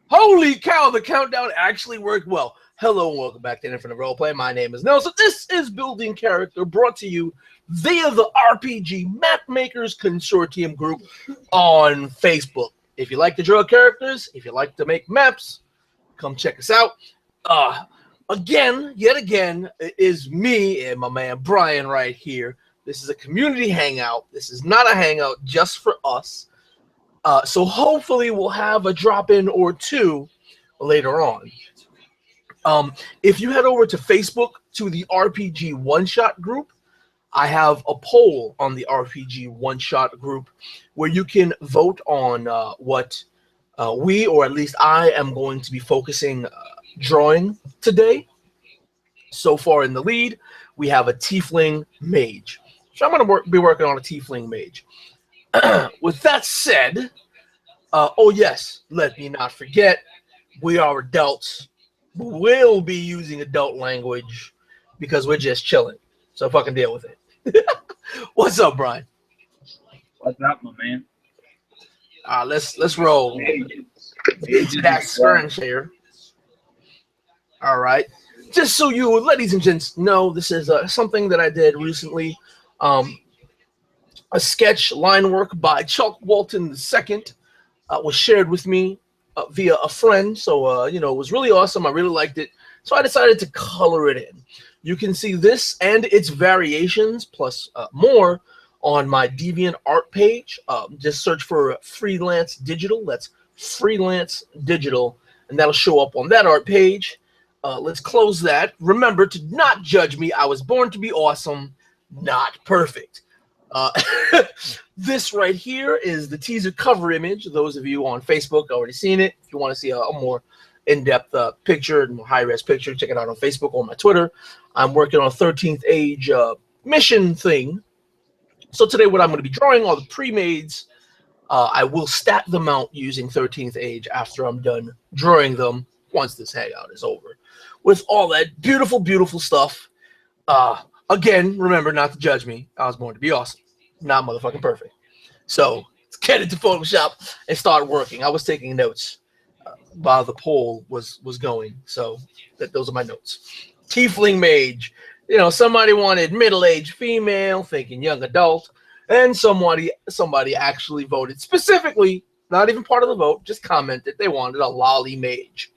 Holy cow, the countdown actually worked well. Hello and welcome back to Infinite Roleplay. My name is Nelson. This is Building Character, brought to you via the RPG Map Makers Consortium group on Facebook. If you like to draw characters, if you like to make maps, come check us out. Yet again, it is me and my man Brian right here. This is a community hangout. This is not a hangout just for us. So hopefully we'll have a drop-in or two later on. If you head over to Facebook to the RPG One-Shot group, I have a poll on the RPG One-Shot group where you can vote on what we, or at least I, am going to be focusing drawing today. So far in the lead, we have a Tiefling Mage. So I'm going to be working on a Tiefling Mage. With that said, oh yes, let me not forget, we are adults. We'll be using adult language because we're just chilling. So fucking deal with it. What's up, Brian? What's up, my man? Let's roll into that skirmish here. All right. Just so you, ladies and gents, know, this is something that I did recently. A sketch line work by Chuck Walton II was shared with me via a friend. So, it was really awesome. I really liked it. So I decided to color it in. You can see this and its variations plus more on my Deviant art page. Just search for Freelance Digital. That's Freelance Digital. And that'll show up on that art page. Let's close that. Remember to not judge me. I was born to be awesome, not perfect. This right here is the teaser cover image. Those of you on Facebook already seen it. If you want to see a more in-depth picture and high-res picture, check it out on Facebook or my Twitter. I'm working on a 13th Age mission thing. So today what I'm going to be drawing are the pre-mades. I will stat them out using 13th Age after I'm done drawing them once this hangout is over. With all that beautiful, beautiful stuff. Again, remember not to judge me. I was born to be awesome, not motherfucking perfect. So let's get into Photoshop and start working. I was taking notes while the poll was going. So those are my notes. Tiefling Mage. Somebody wanted middle-aged female, thinking young adult, and somebody actually voted specifically, not even part of the vote, just commented they wanted a lolly mage.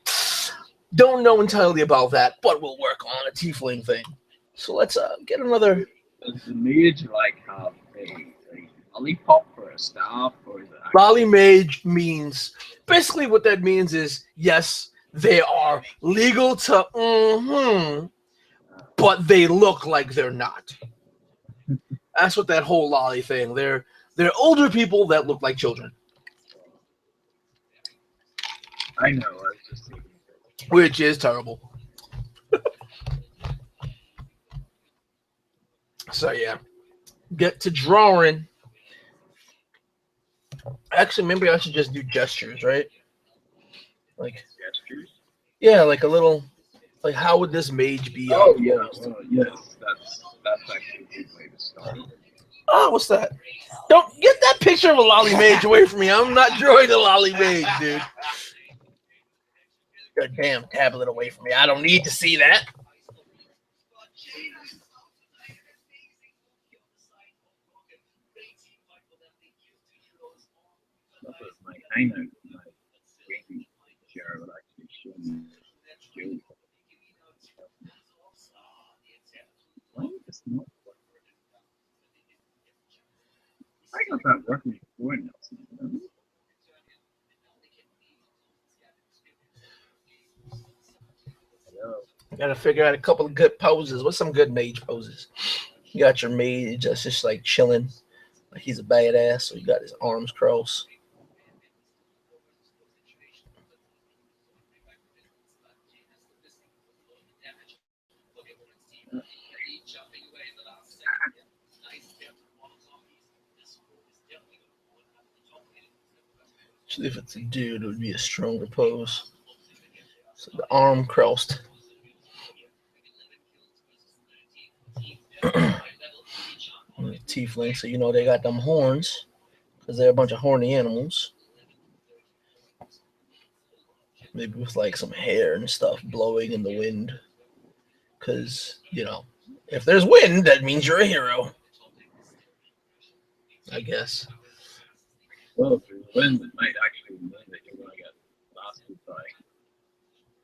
Don't know entirely about that, but we'll work on a tiefling thing. So let's get another. Does the mage have a lollipop or a staff, or is it Lolly mage means, basically what that means is, yes, they are legal to but they look like they're not. That's what that whole lolly thing. They're older people that look like children. I know. I was just thinking. Which is terrible. So yeah, get to drawing. Actually, maybe I should just do gestures, right? Like Gestures? Yeah, like a little. Like, how would this mage be? Oh yeah, yes, that's actually a good way to start. Oh, what's that? Don't get that picture of a lolly mage away from me. I'm not drawing a lolly mage, dude. Good damn tablet away from me. I don't need to see that. My hangout, my screen share would actually show me. Why is this not working? I got that working before, Nelson. You gotta figure out a couple of good poses. What's some good mage poses? You got your mage that's just like chilling, like he's a badass. So you got his arms crossed. Actually, if it's a dude, it would be a stronger pose. So the arm crossed. Tiefling, so they got them horns because they're a bunch of horny animals. Maybe with like some hair and stuff blowing in the wind. Because, if there's wind, that means you're a hero, I guess. Well, if there's wind, it might actually mean that you're going to get blasted by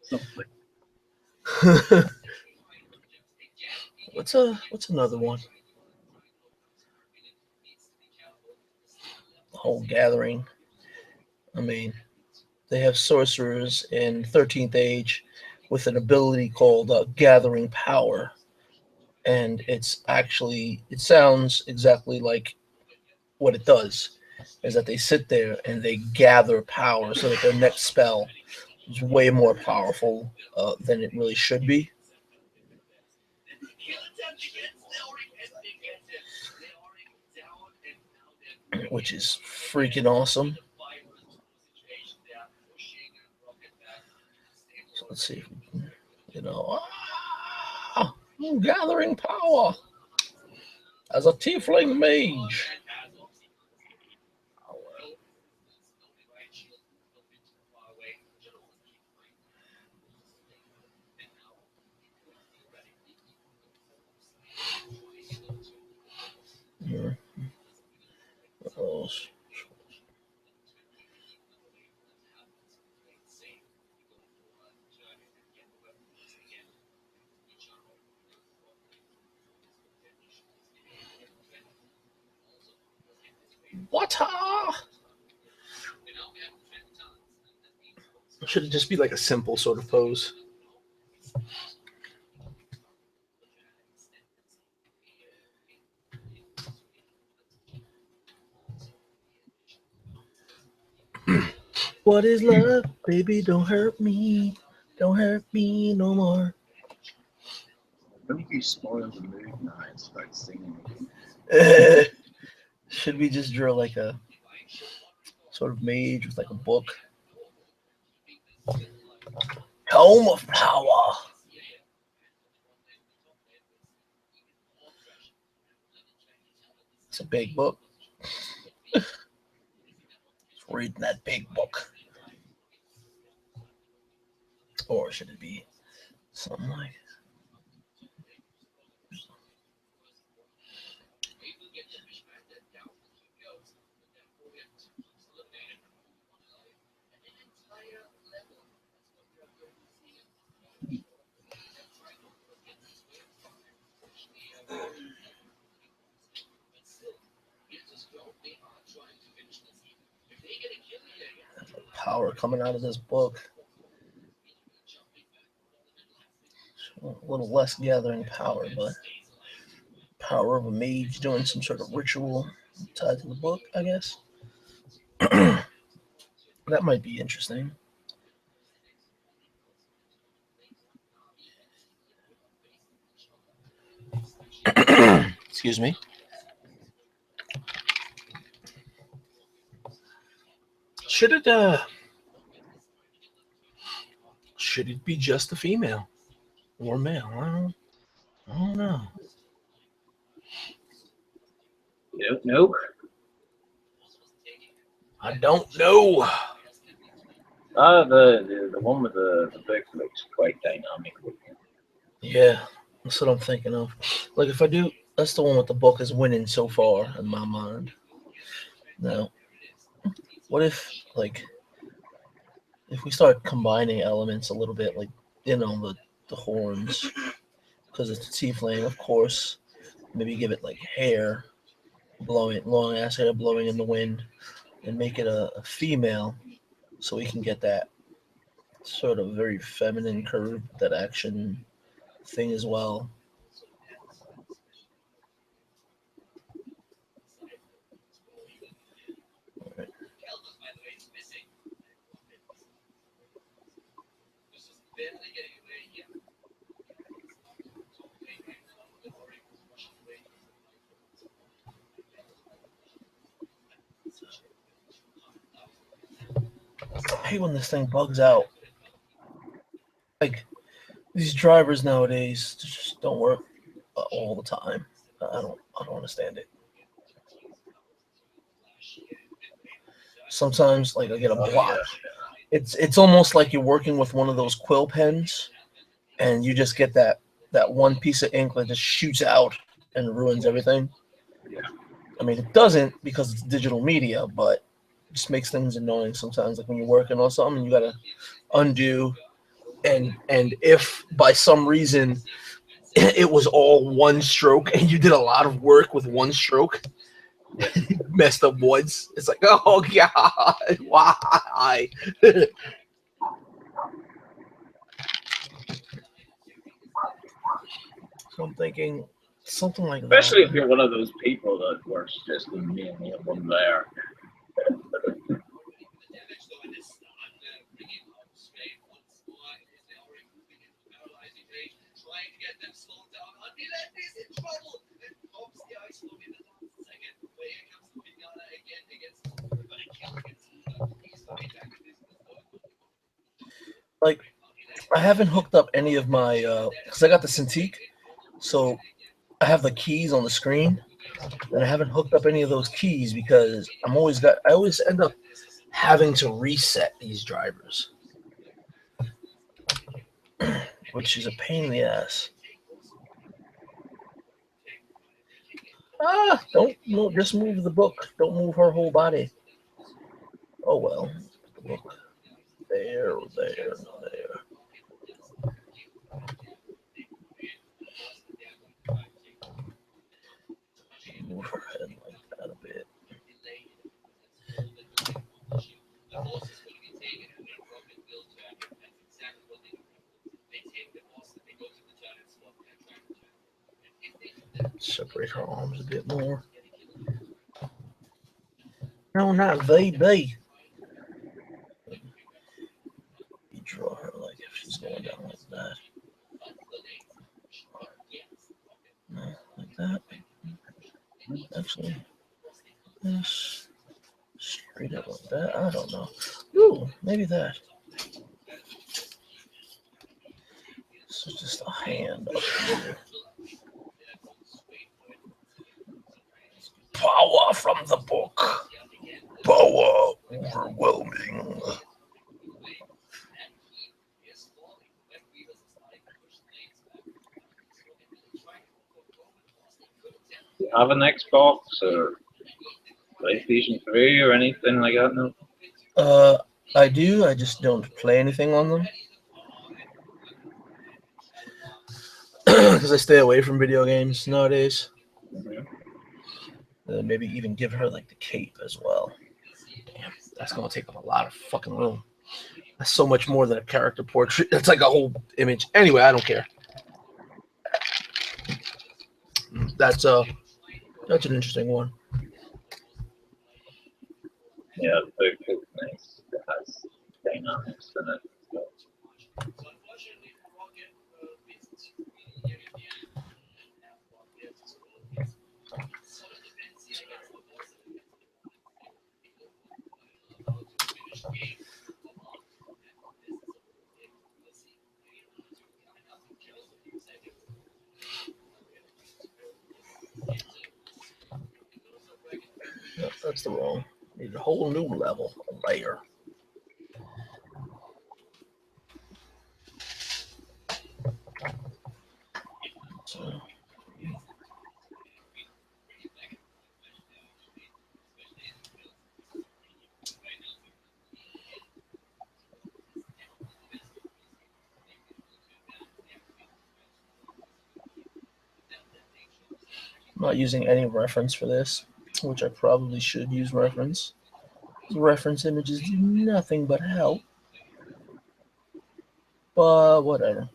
something. What's another one? The whole gathering. I mean, they have sorcerers in 13th Age with an ability called Gathering Power. And it sounds exactly like what it does, is that they sit there and they gather power so that their next spell is way more powerful than it really should be, which is freaking awesome. So let's see, you know, I'm gathering power as a tiefling mage. Yeah. Oh, what? Should it just be like a simple sort of pose? What is love? Baby, don't hurt me. Don't hurt me no more. What if you spoil the mood now and start singing again? Should we just draw like a sort of mage with like a book? Tome of Power. It's a big book. Just reading that big book. Or should it be something like power coming out of this book? A little less gathering power, but power of a mage doing some sort of ritual tied to the book, I guess. That might be interesting. Excuse me. Should it should it be just a female or male? I don't know. You don't know? I don't know. The one with the book looks quite dynamic. Yeah, that's what I'm thinking of. Like if I do, that's the one with the book is winning so far in my mind. Now, what if if we start combining elements a little bit, like the horns, because it's a tiefling, of course. Maybe give it like hair, blowing long ass hair blowing in the wind, and make it a female, so we can get that sort of very feminine curve, that action thing as well. I hate when this thing bugs out. Like these drivers nowadays just don't work all the time. I don't understand it. Sometimes like I get a Oh block. yeah. It's almost like you're working with one of those quill pens, and you just get that one piece of ink that just shoots out and ruins everything. Yeah. I mean, it doesn't because it's digital media, but it just makes things annoying sometimes. Like when you're working on something, you gotta undo, and if by some reason it was all one stroke and you did a lot of work with one stroke, Yeah. messed up once, it's like, oh god, why? So I'm thinking something like that. Especially if you're one of those people that works just in mainly in one layer. Like I haven't hooked up any of my because I got the Cintiq, so I have the keys on the screen, and I haven't hooked up any of those keys because I always end up having to reset these drivers, which is a pain in the ass. Ah, don't no, just move the book. Don't move her whole body. Oh well, the book there, there, there. Move her head like that a bit. Separate her arms a bit more. No, not VB. You draw her like if she's going down like that. No, like that. Actually, this straight up like that. I don't know. Ooh, maybe that. So just a hand up here. Power from the book. Power overwhelming. Do you have an Xbox or PlayStation 3 or anything like that? No. Uh, I do. I just don't play anything on them because I stay away from video games nowadays. Mhm. Maybe even give her like the cape as well. Damn, that's gonna take up a lot of fucking room. That's so much more than a character portrait. That's like a whole image. Anyway, I don't care. That's that's an interesting one. Yeah, the book is nice. It has dynamics in it. So, No, that's the wrong. Need a whole new level, a layer. So, I'm not using any reference for this, which I probably should use reference. Reference images do nothing but help, but whatever.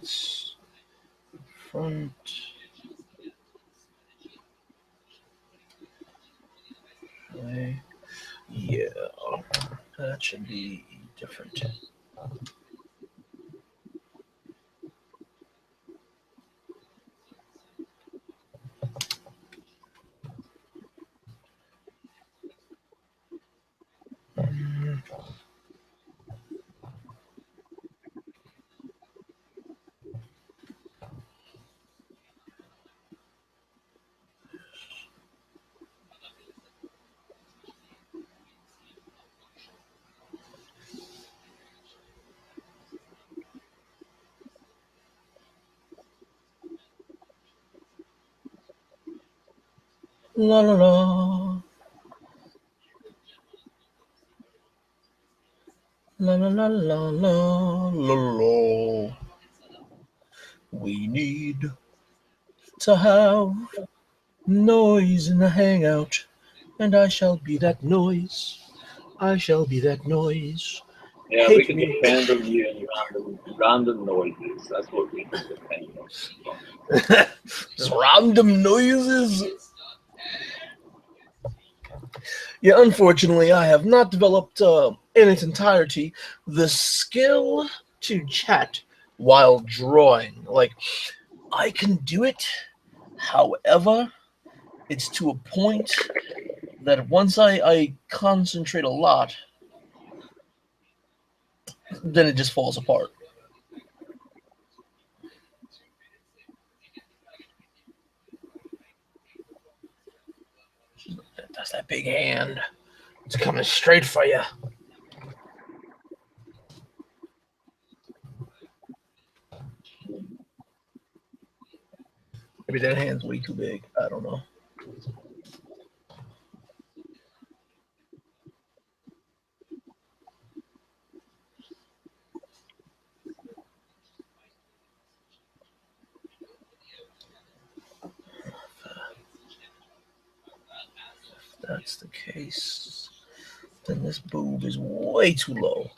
That's front. Okay. Yeah, that should be different. La la la. La la la la la la la. We need to have noise in the hangout, and I shall be that noise. I shall be that noise. Yeah, we Hate can me. depend on you and random noises. That's what we can depend on. Just random noises. Yeah, unfortunately, I have not developed in its entirety the skill to chat while drawing. Like, I can do it, however, it's to a point that once I concentrate a lot, then it just falls apart. That's that big hand. It's coming straight for you. Maybe that hand's way too big. I don't know. If that's the case, then this boob is way too low.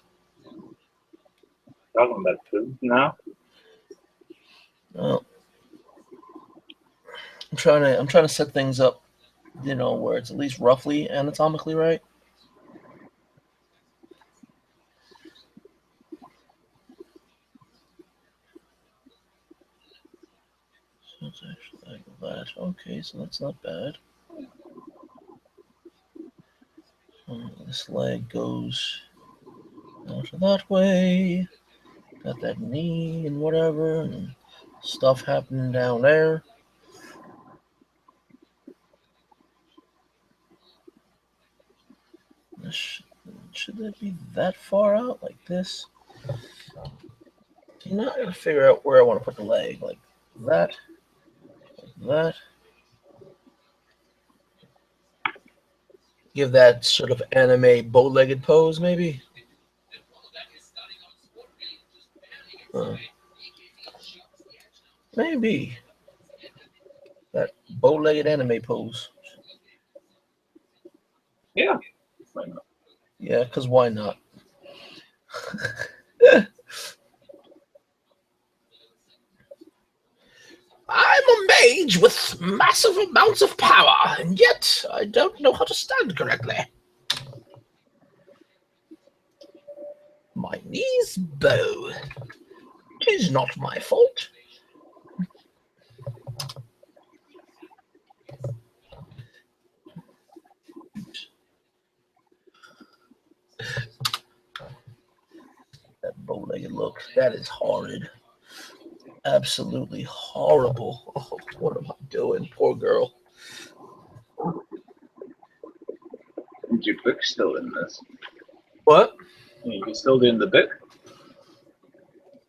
Talking about food now. Well, I'm trying to set things up, where it's at least roughly anatomically right. So it's actually like that. Okay, so that's not bad. This leg goes out that way. Got that knee and whatever, and stuff happening down there. Should that be that far out like this? You know, I gotta figure out where I want to put the leg, like that, like that. Give that sort of anime bow-legged pose, maybe. Uh, maybe that bow-legged anime pose. Yeah. Yeah, because why not? I'm a mage with massive amounts of power, and yet I don't know how to stand correctly. My knees bow. 'Tis not my fault. That bow-legged look, that is horrid. Absolutely horrible. Oh, what am I doing? Poor girl. Is your book still in this? What? You still doing the book?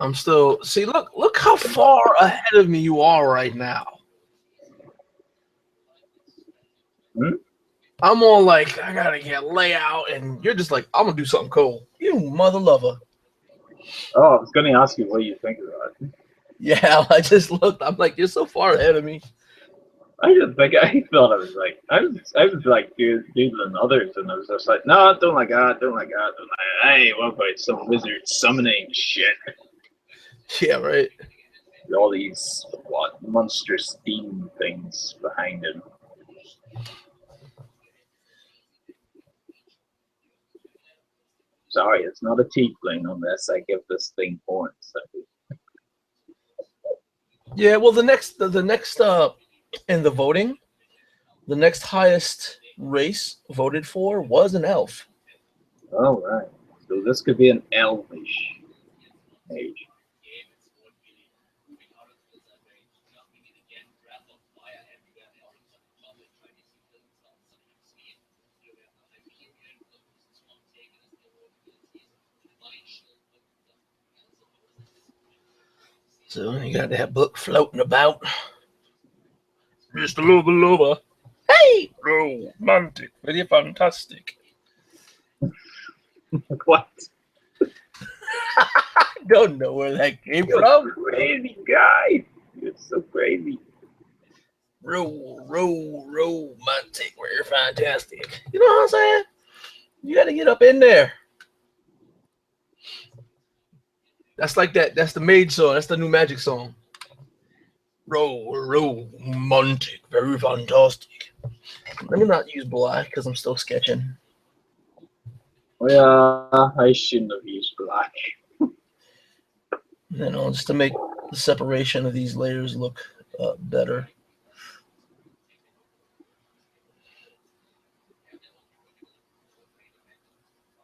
I'm still. See, look how far ahead of me you are right now. Hmm? I'm all like, I gotta get layout, and you're just like, I'm gonna do something cool. You mother lover. Oh, I was going to ask you what you think of that. Yeah, I just looked. I'm like, you're so far ahead of me. I just think I thought I was like I was like doodling others, and I was just like, no, don't like that, don't like that, don't like that. Hey, what about some wizard summoning shit? Yeah, right. All these monster steam things behind him. Sorry, it's not a tiefling unless I give this thing horns. Yeah, well, the next in the voting, the next highest race voted for was an elf. Oh, right. So this could be an elvish mage. So you got that book floating about. Just a little bit over. Hey, romantic, very fantastic. What? I don't know where that came You're from. crazy guy. You're so crazy. Romantic, very fantastic. You know what I'm saying? You got to get up in there. That's like that. That's the Maid song. That's the new Magic song. Romantic, very fantastic. Let me not use black because I'm still sketching. Oh, yeah, I shouldn't have used black. You know, just to make the separation of these layers look better.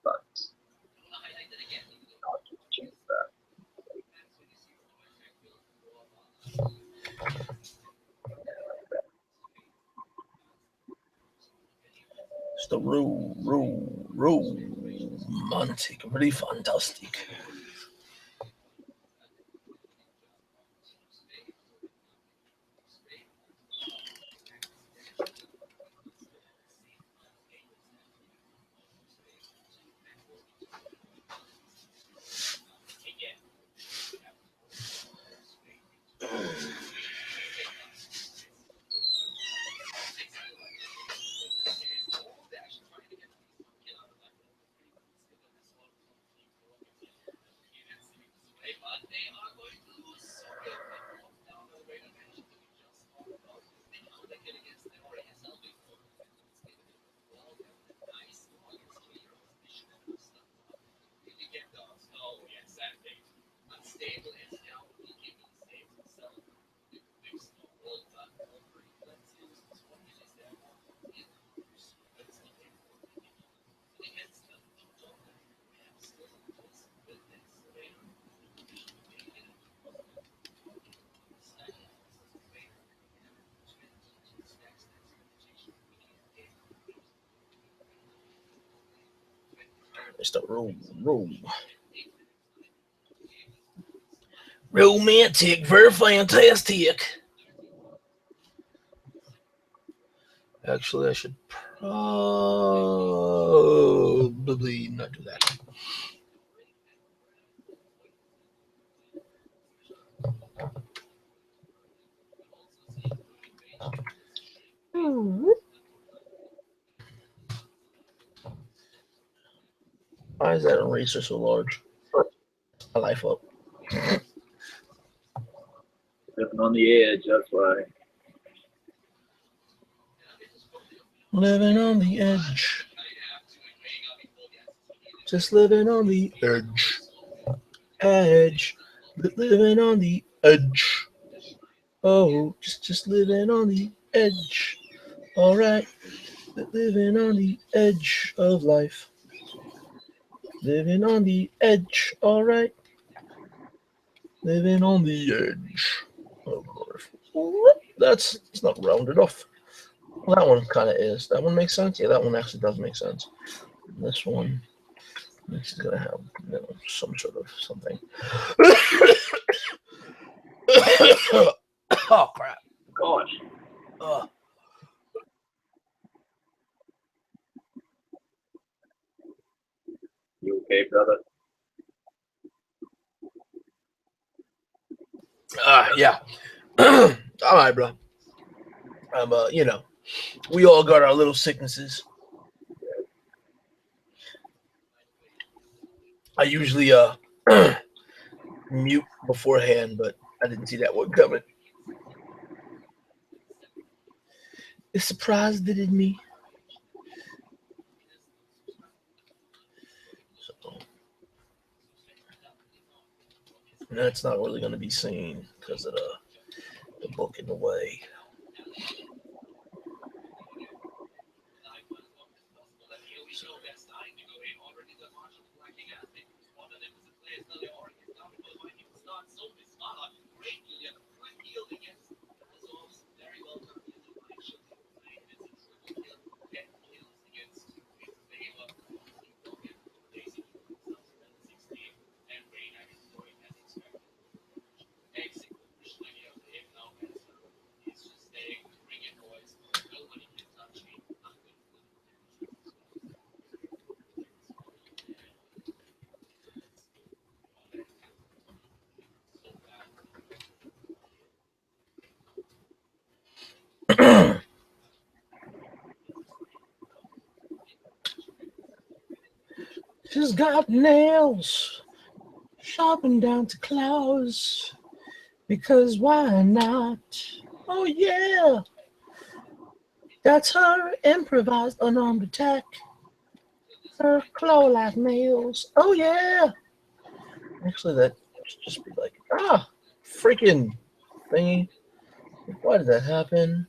But I'll just change that. It's the romantic, very fantastic. It's the romantic, very fantastic. Actually, I should probably not do that. Why is that eraser so large? My life up. Living on the edge, that's why. Living on the edge. Just living on the edge. Edge. Living on the edge. Oh, just living on the edge. All right. Living on the edge of life. Living on the edge. All right. Living on the edge of life. That's it's not rounded off. Well, that one kind of is. That one makes sense. Yeah, that one actually does make sense. This one, this is gonna have some sort of something. Oh crap! Gosh. Uh, You okay, brother? yeah. All right, bro. You know, we all got our little sicknesses. I usually mute beforehand, but I didn't see that one coming. It surprised it in me. So that's not really going to be seen because of the book in the way. She's got nails sharpened down to claws. Because why not? Oh yeah, that's her improvised unarmed attack. Her claw-like nails. Oh yeah. Actually, that should just be like freaking thingy. Why did that happen?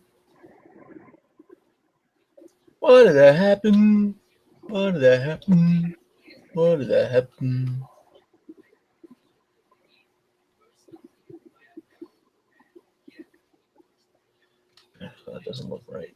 Why did that happen? Why did that happen? Why did that happen? That doesn't look right.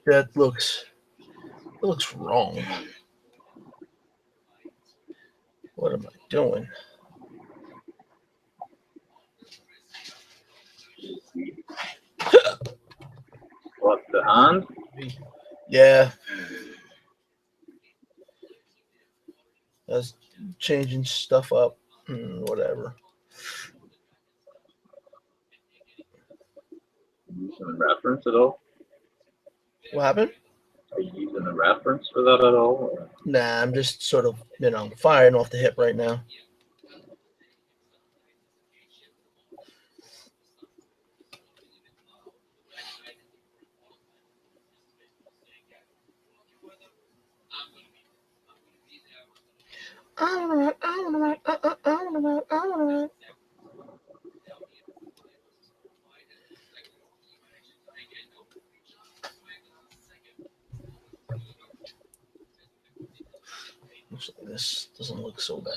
That looks wrong. What am I doing? What, the hand? Yeah. That's changing stuff up. Whatever. Using a reference at all? What happened? Are you using a reference for that at all? Or? Nah, I'm just sort of, firing off the hip right now. Looks like this doesn't look so bad.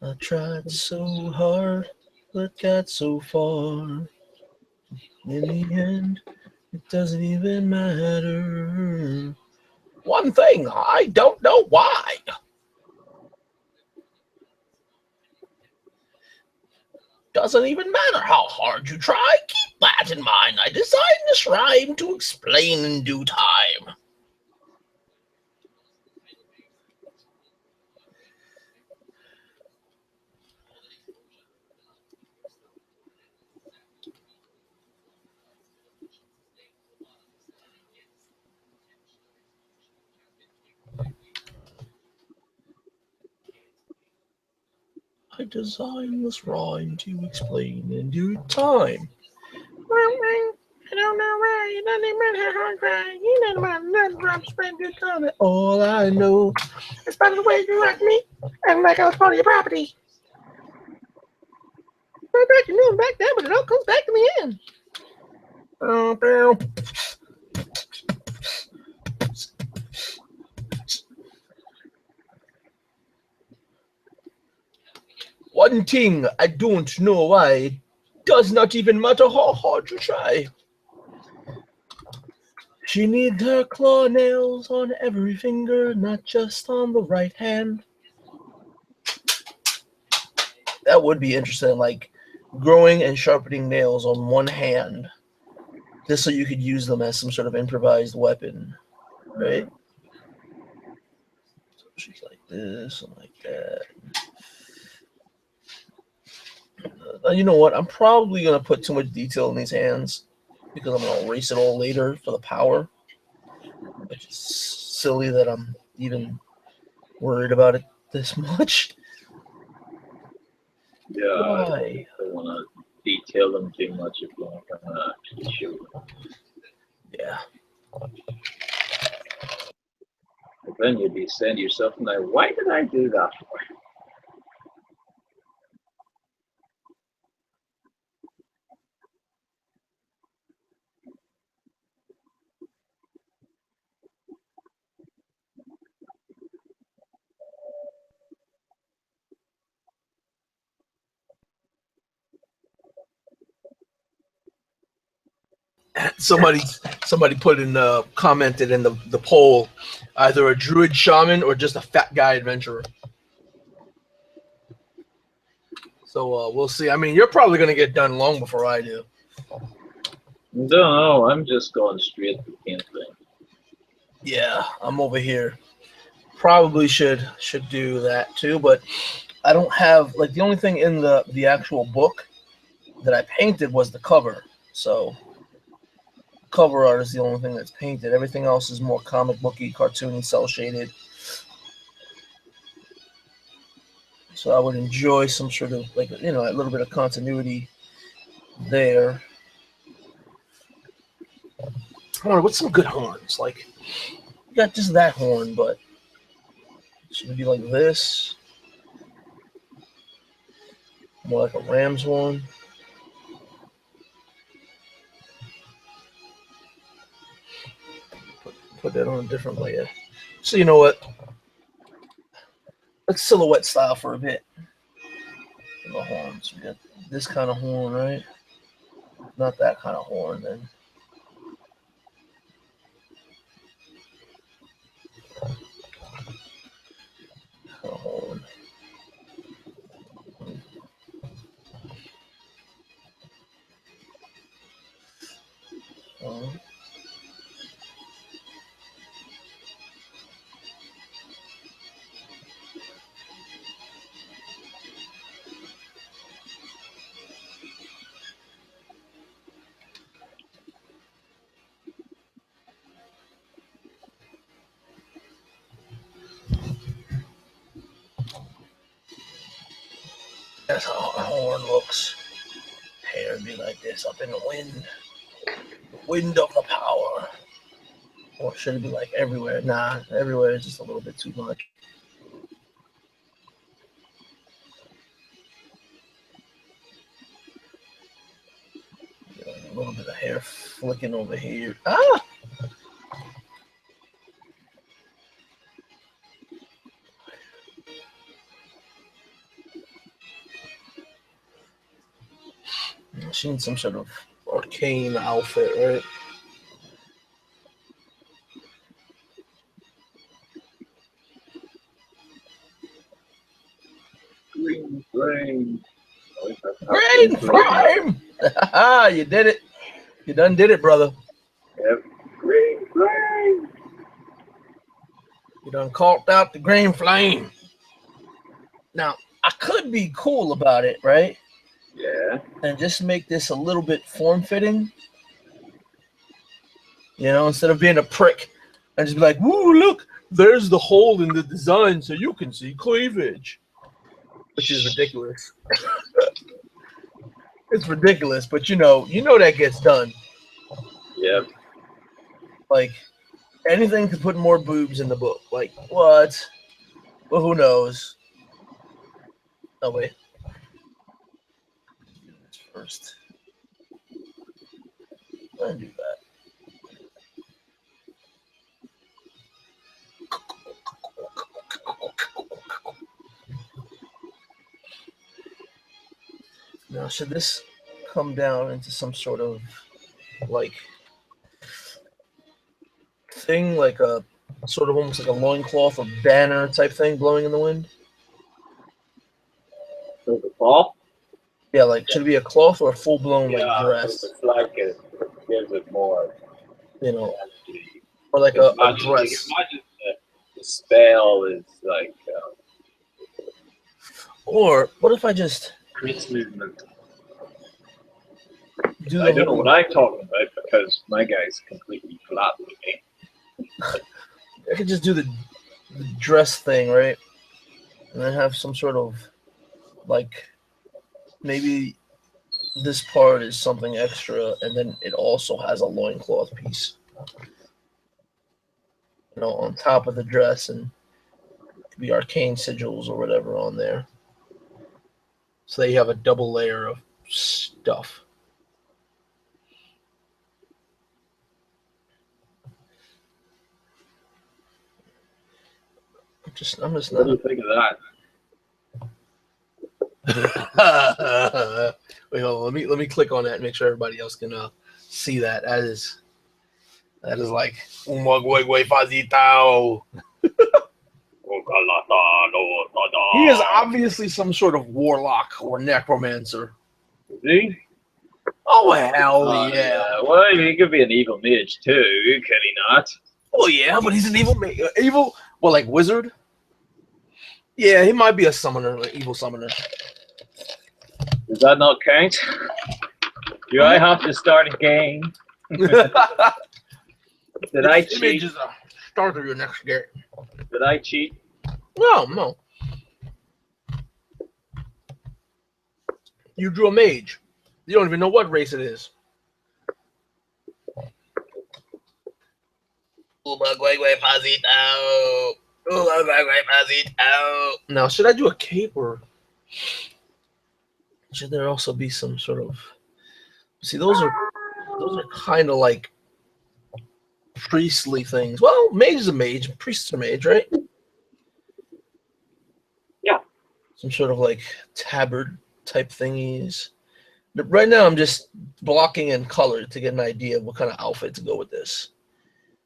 I tried so hard, but got so far. In the end, it doesn't even matter. One thing, I don't know why. Doesn't even matter how hard you try. Keep that in mind. I designed this rhyme to explain in due time. I designed this rhyme to explain in due time. I don't know why. It doesn't matter how hard I try. You know about nothing. I'm spending good time. All I know is by the way you like me and like I was part of your property. I bet you knew him back then, but it all comes back in the end. One thing I don't know why. It does not even matter how hard you try. She needs her claw nails on every finger, not just on the right hand. That would be interesting, like growing and sharpening nails on one hand, just so you could use them as some sort of improvised weapon, right? She's like this and like that. You know what? I'm probably gonna put too much detail in these hands because I'm gonna erase it all later for the power. Which is silly that I'm even worried about it this much. Yeah, Why? I don't want to detail them too much if you're not gonna actually shoot them. Yeah. But then you'd be saying to yourself, "Now, why did I do that for?" Somebody put in commented in the poll, either a druid shaman or just a fat guy adventurer. So we'll see. I mean, you're probably gonna get done long before I do. No, no, I'm just going straight to camping. Yeah, I'm over here. Probably should do that too, but I don't have like the only thing in the actual book that I painted was the cover. So cover art is the only thing that's painted. Everything else is more comic booky, cartoony, cell shaded. So I would enjoy some sort of like a little bit of continuity there. Horn, what's some good horns? Like you got just that horn, but should it be like this? More like a ram's horn. Put that on a different layer. So you know what? Let's silhouette style for a bit. For the horns. We got this kind of horn, right? Not that kind of horn, then. Kind of horn. Um, that's how a horn looks. Hair be like this up in the wind. The wind of the power. Or should it be like everywhere? Nah, everywhere is just a little bit too much. A little bit of hair flicking over here. Ah! She needs some sort of arcane outfit, right? Green flame. Green flame! You did it. You done did it, brother. Yep. Green flame. You done caught out the green flame. Now, I could be cool about it, right? Yeah. And just make this a little bit form-fitting. Instead of being a prick. And just be like, woo, look, there's the hole in the design so you can see cleavage. Which is ridiculous. It's ridiculous, but you know that gets done. Yep. Like, anything to put more boobs in the book. Like, what? Well, who knows? Oh, wait. First. I'll do that. Now, should this come down into some sort of, like, thing, like a sort of almost like a loincloth or banner type thing blowing in the wind? So the ball? Yeah, like, should it be a cloth or a full-blown, like, dress? It's like it gives it more Or like a You dress. can imagine the spell is like Or what if I just Chris movement. do I the don't know whole? what I'm talking about because my guy's completely flat with me. I could just do the dress thing, right? And then have some sort of like maybe this part is something extra, and then it also has a loincloth piece, on top of the dress, and it could be arcane sigils or whatever on there. So you have a double layer of stuff. I'm just What do not. you think of that? Wait, hold on. Let me click on that and make sure everybody else can see that. That is like umagwegwe fazitao. He is obviously some sort of warlock or necromancer. See? Oh hell yeah! Well, he could be an evil mage too, can he not? Oh yeah, but he's an evil. Well, like wizard. Yeah, he might be a summoner, like evil summoner. Does that not count? Do I have to start a game? Did I cheat? Image is a start of your next game. Did I cheat? No. You drew a mage. You don't even know what race it is. Now, should I do a cape or should there also be some sort of? See, those are kind of like priestly things. Well, mage is a mage, priests are mage, right? Yeah. Some sort of like tabard type thingies. But right now, I'm just blocking in color to get an idea of what kind of outfit to go with this.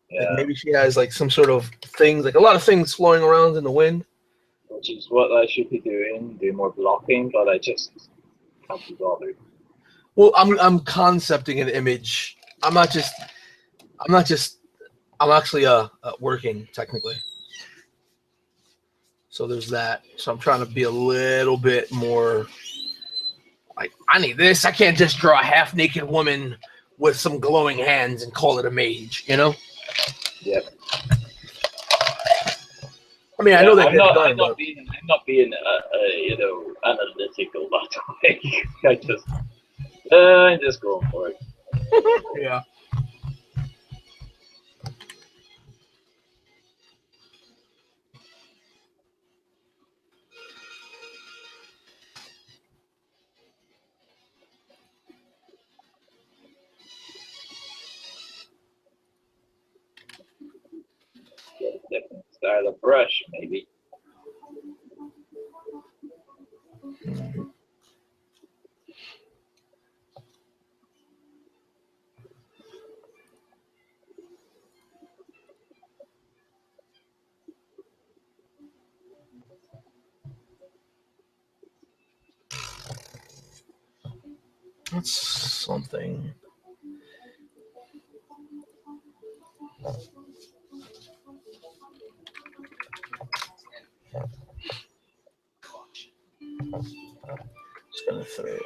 Yeah. Like maybe she has like some sort of things, like a lot of things flowing around in the wind. Which is what I should be doing, do more blocking, but I just can't be bothered. Well, I'm concepting an image. I'm actually working technically. So there's that. So I'm trying to be a little bit more like, I need this. I can't just draw a half naked woman with some glowing hands and call it a mage, Yep. I mean, I know that I'm gets done, I'm not being analytical that way. I'm just going for it. Yeah. Get a different style of brush, maybe. That's something. Just gonna throw.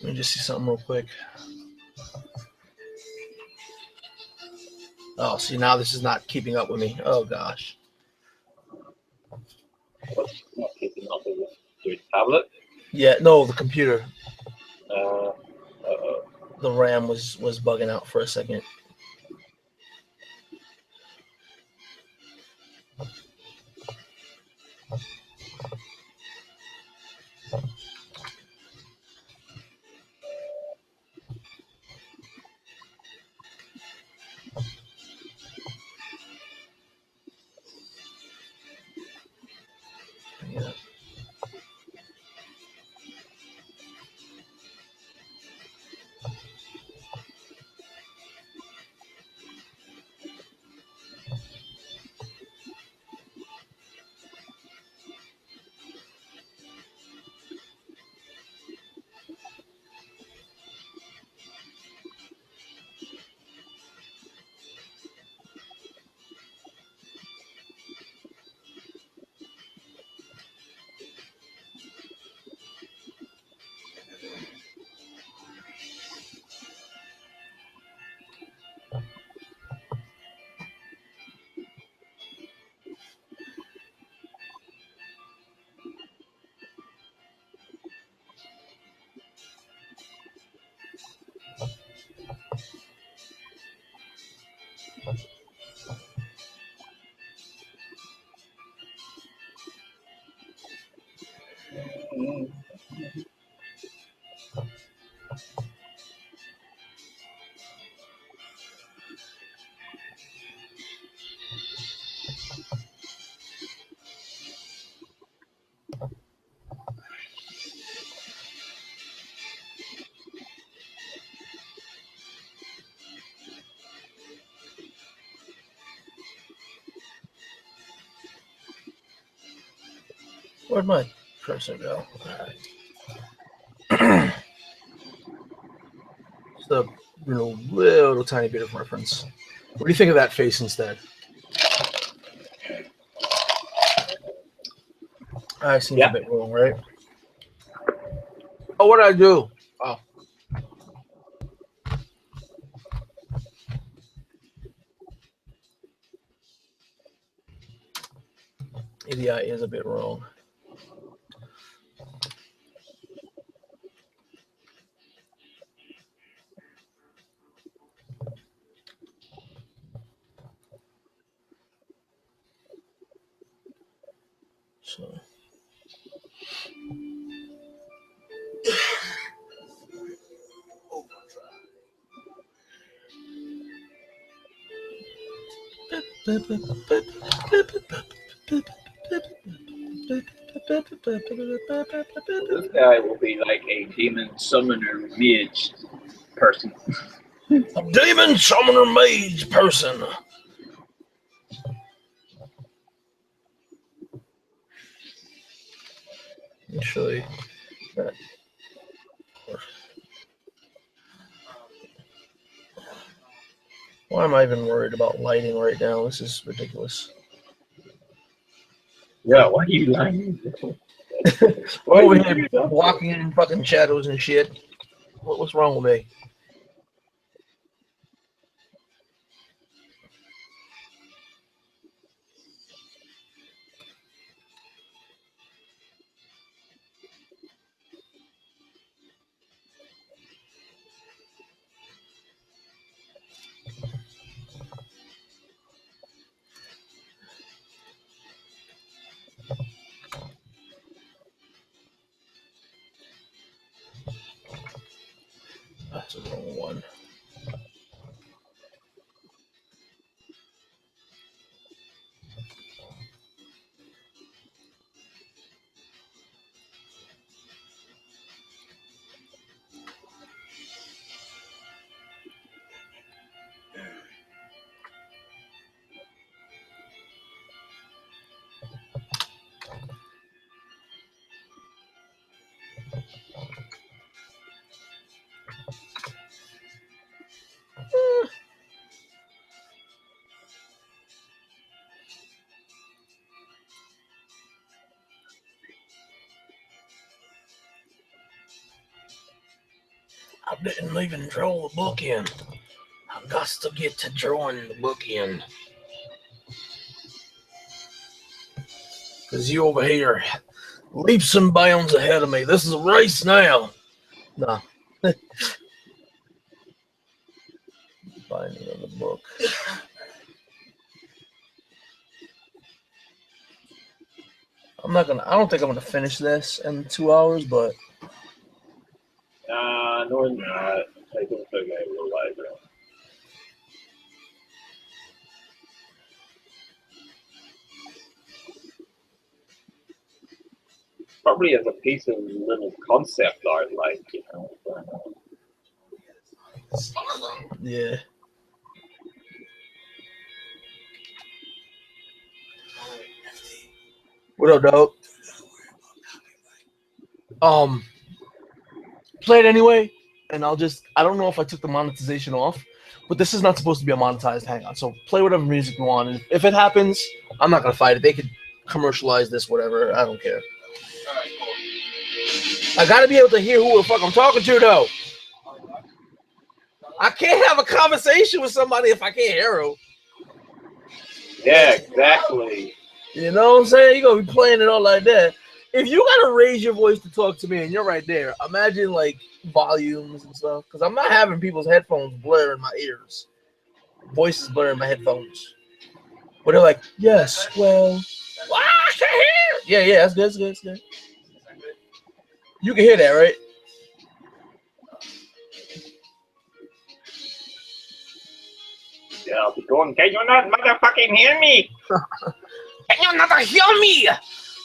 Let me just see something real quick. Oh, see, now this is not keeping up with me. Oh gosh. What's not keeping up with your tablet? Yeah, no, the computer. Uh-oh. The RAM was bugging out for a second. Yeah. Where'd my cursor go? All right. Just a little tiny bit of reference. What do you think of that face instead? Seems a bit wrong, right? Oh, what did I do? Oh. The eye is a bit wrong. So. This guy will be like a demon summoner mage person. A demon summoner mage person. Actually, why am I even worried about lighting right now? This is ridiculous. Yeah, why are you lying? Why over here walking in fucking shadows and shit? What's wrong with me? That's the wrong one. I didn't even draw the book in. I got to get to drawing the book in. Because you over here leaps and bounds ahead of me. This is a race now. Nah. Binding of the book. I don't think I'm gonna finish this in 2 hours, but No, not. I think the guy will lie, bro. Probably as a piece of little concept art, like, you know. yeah. What up, dope? Play it anyway, and I don't know if I took the monetization off, but this is not supposed to be a monetized hangout. So play whatever music you want, and if it happens, I'm not gonna fight it. They could commercialize this, whatever. I don't care. I gotta be able to hear who the fuck I'm talking to, though. I can't have a conversation with somebody if I can't hear them. Yeah, exactly. You know what I'm saying? You're gonna be playing it all like that. If you gotta raise your voice to talk to me and you're right there, imagine like volumes and stuff. Because I'm not having people's headphones blur in my ears. Voices blur in my headphones. But they're like, yes, well, I can hear. Yeah, that's good, that's good. You can hear that, right? Yeah, I'll be going, can you not motherfucking hear me? Can you not hear me?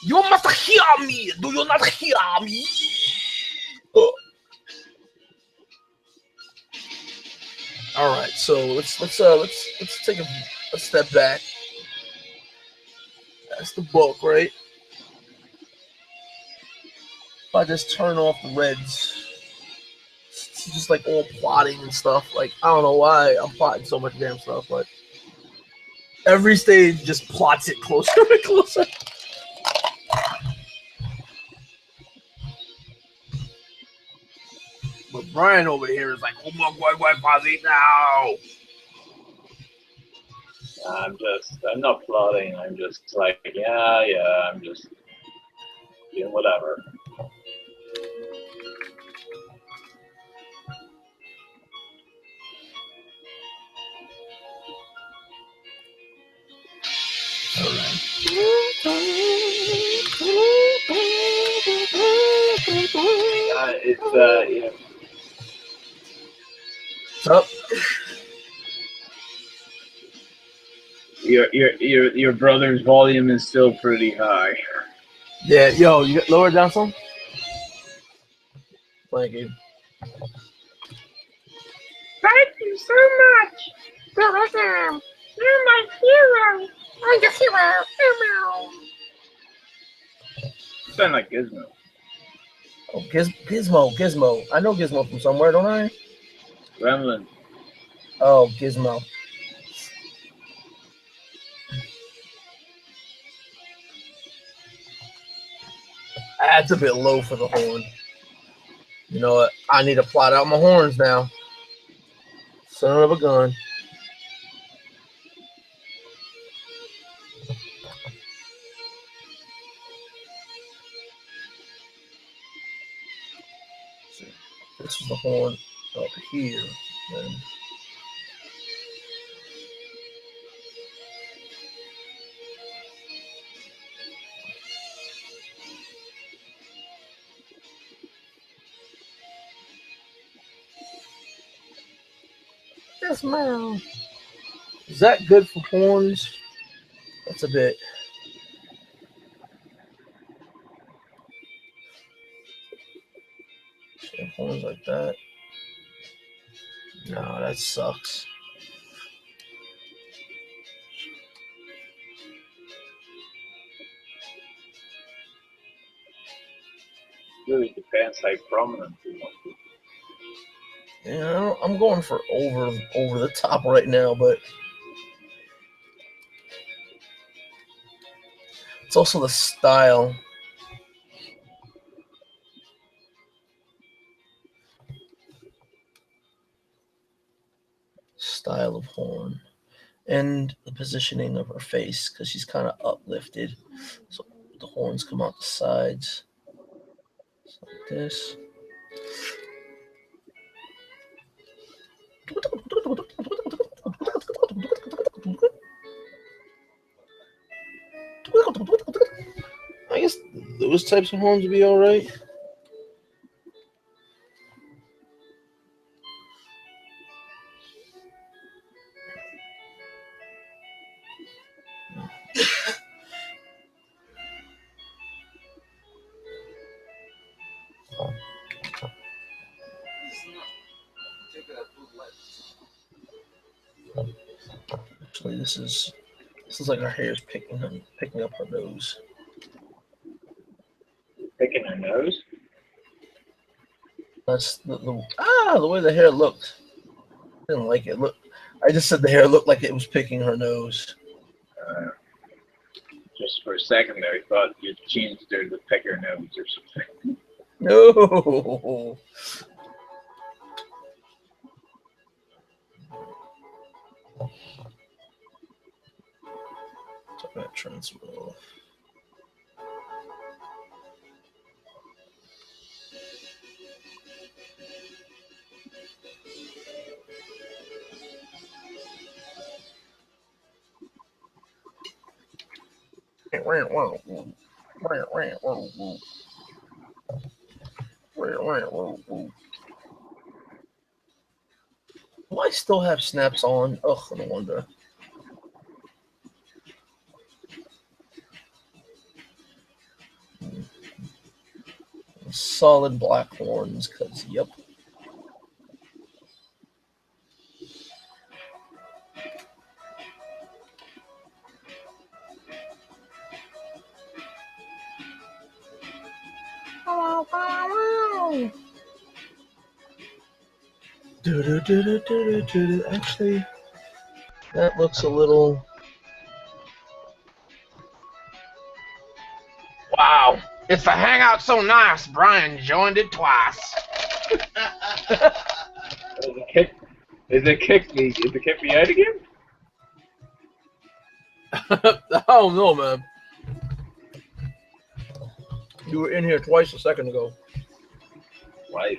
You must hear me. Do you not hear me? Oh. All right, so let's take a step back. That's the book, right? I just turn off the reds. It's just like all plotting and stuff. Like I don't know why I'm plotting so much damn stuff, but every stage just plots it closer and closer. But Brian over here is like, oh my god, why now? I'm not plotting. I'm just like, yeah, I'm just doing whatever. Yeah. What's up? Your brother's volume is still pretty high. Yeah, yo, you lower it down some? Thank you. Thank you so much. You're welcome. You're my hero. I'm your hero. You sound like Gizmo. Oh, Gizmo. I know Gizmo from somewhere, don't I? Gremlin. Oh, Gizmo. That's a bit low for the horn. You know what? I need to plot out my horns now. Son of a gun. This is the horn up here. Then. Gizmo. Is that good for horns? That's a bit. Horns like that. No, that sucks. Really depends how prominent you want to be. You know, I'm going for over the top right now, but it's also the style. Style of horn. And the positioning of her face, because she's kind of uplifted. So the horns come out the sides. Just like this. I guess those types of horns would be all right. Actually, this is like her hair is picking up her nose. Picking her nose? That's the way the hair looked. I didn't like it. Look, I just said the hair looked like it was picking her nose. Just for a second there, I thought you changed her to pick her nose or something. No. Turn that transfer off. Do I still have snaps on? Ugh, no wonder. Solid black horns, because, yep. Actually, that looks a little. Wow, it's the hangout so nice. Brian joined it twice. Is it kick me? Is it kick me out again? I don't know, man. You were in here twice a second ago. Right.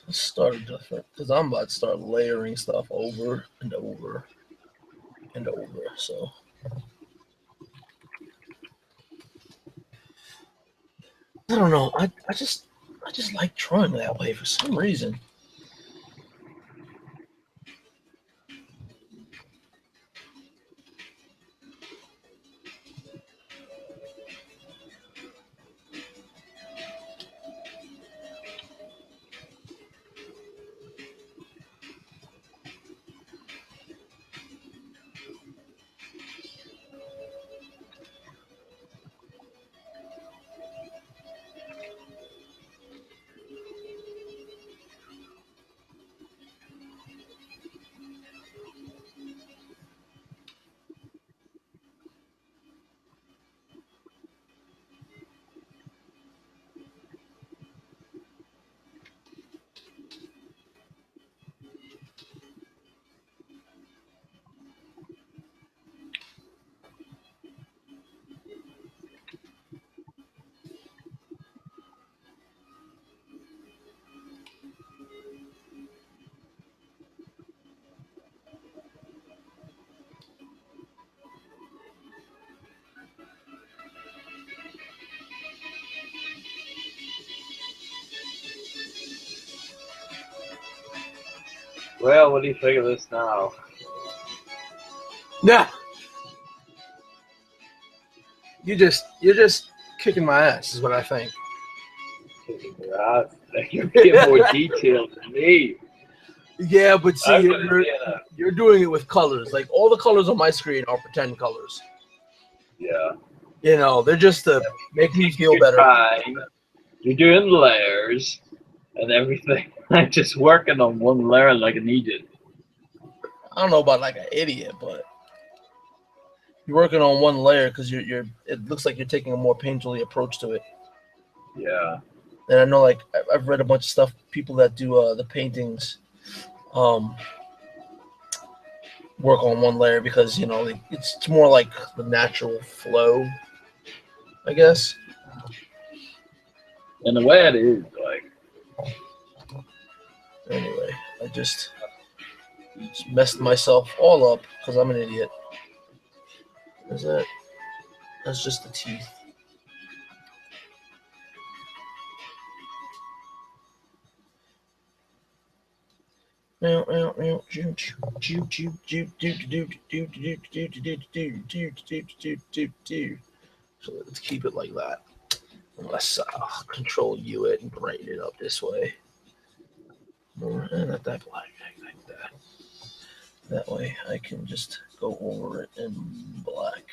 Let's start different because I'm about to start layering stuff over and over and over. So I don't know. I just like drawing that way for some reason. Well, what do you think of this now? Nah, you're just kicking my ass, is what I think. Kicking your ass. You're getting more detailed than me. Yeah, but see, I'm gonna you're doing it with colors. Like all the colors on my screen are pretend colors. Yeah. You know, they're just to make me feel Your better. time. You're doing layers and everything. I'm just working on one layer like an idiot. I don't know about like an idiot, but you're working on one layer because you're. It looks like you're taking a more painterly approach to it. Yeah. And I know, like I've read a bunch of stuff. People that do the paintings, work on one layer because like, it's more like the natural flow, I guess. In a way it is, like. Anyway, I just messed myself all up because I'm an idiot. Is that? That's just the teeth. So let's keep it like that. Let's control U it and brighten it up this way. More, not that black, like that. That way I can just go over it in black.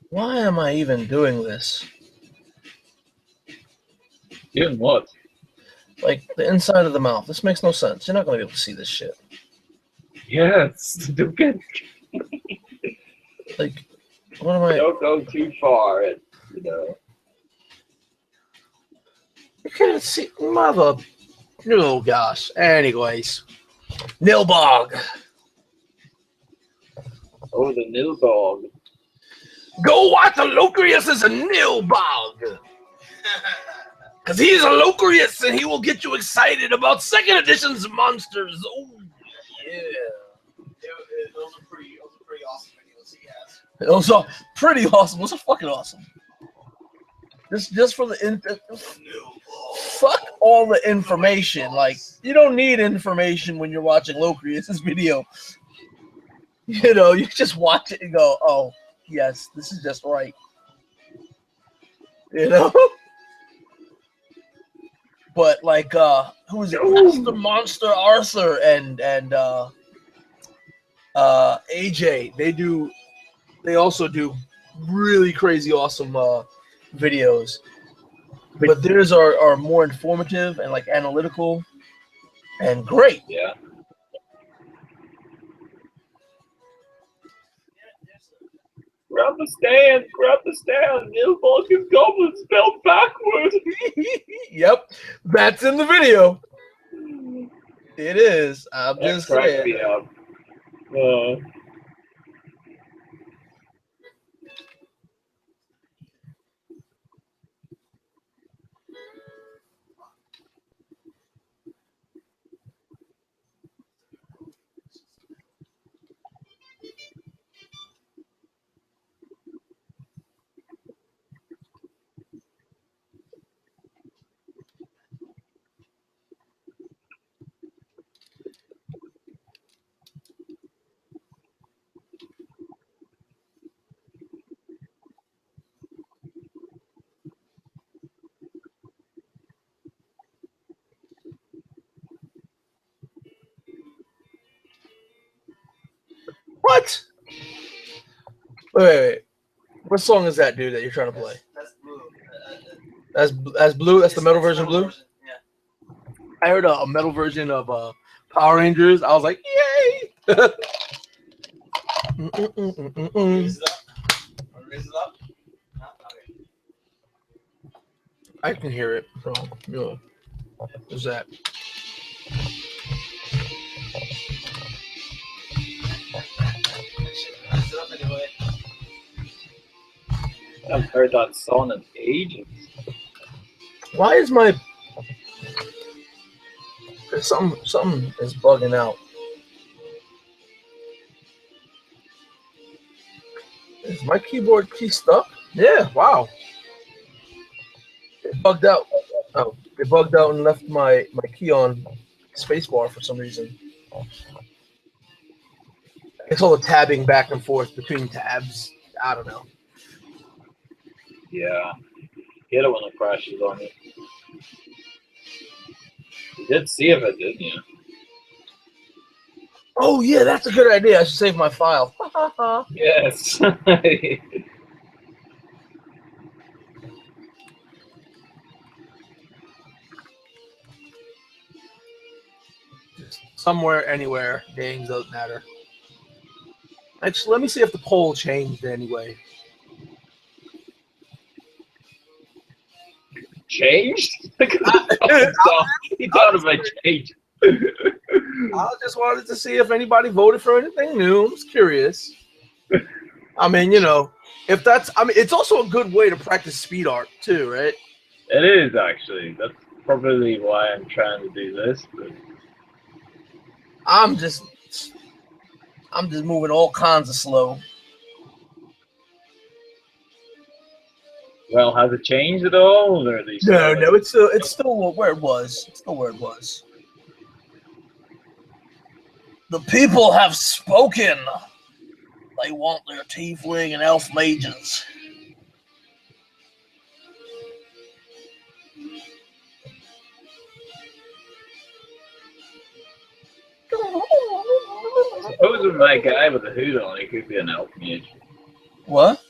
Why am I even doing this? Doing what? Like the inside of the mouth. This makes no sense. You're not gonna be able to see this shit. Yes. Don't Like, what am I? go too far. You You can't see, mother. Oh gosh. Anyways, Nilbog. Oh, the Nilbog. Go watch a Locrius as a Nilbog. Because he's a Locrius and he will get you excited about second edition's monsters. Oh, yeah. Those are pretty awesome videos he has. Those are pretty awesome. Those are fucking awesome. Just for the fuck all the information. Like, you don't need information when you're watching Locrius' video. You know, you just watch it and go, oh, yes, this is just right. You know? But like who is it? Master Monster Arthur and AJ, they also do really crazy awesome videos. But theirs are more informative and like analytical and great. Yeah. Grab the stand! Nilbog is goblin spelled backwards! Yep, that's in the video. It is. I'm just saying. Me up. What? Wait. What song is that, dude, that you're trying to play? That's Blue. That's Blue? That's the metal version of Blue? Yeah. I heard a metal version of Power Rangers. I was like, yay! Raise it up. Raise it up. No? Okay. I can hear it from, you know, what's that? Raise it up anyway. I've heard that song in ages. Why is my something is bugging out? Is my keyboard key stuck? Yeah, wow. It bugged out. Oh, it bugged out and left my key on spacebar for some reason. It's all the tabbing back and forth between tabs. I don't know. Yeah. Get it when it crashes on you. You did see of it, didn't you? Oh yeah, that's a good idea. I should save my file. Yes. Somewhere, anywhere, names doesn't matter. Actually, let me see if the poll changed anyway. Changed? He thought of a change. I just wanted to see if anybody voted for anything new. I was curious. I mean, you know, if that's, I mean, it's also a good way to practice speed art too, right? It is actually. That's probably why I'm trying to do this. But I'm just moving all kinds of slow. well, has it changed at all? Or at least No, it's still where it was. It's still where it was. The people have spoken. They want their tiefling and elf mages. I suppose with my guy with the hood on, he could be an elf mage. What?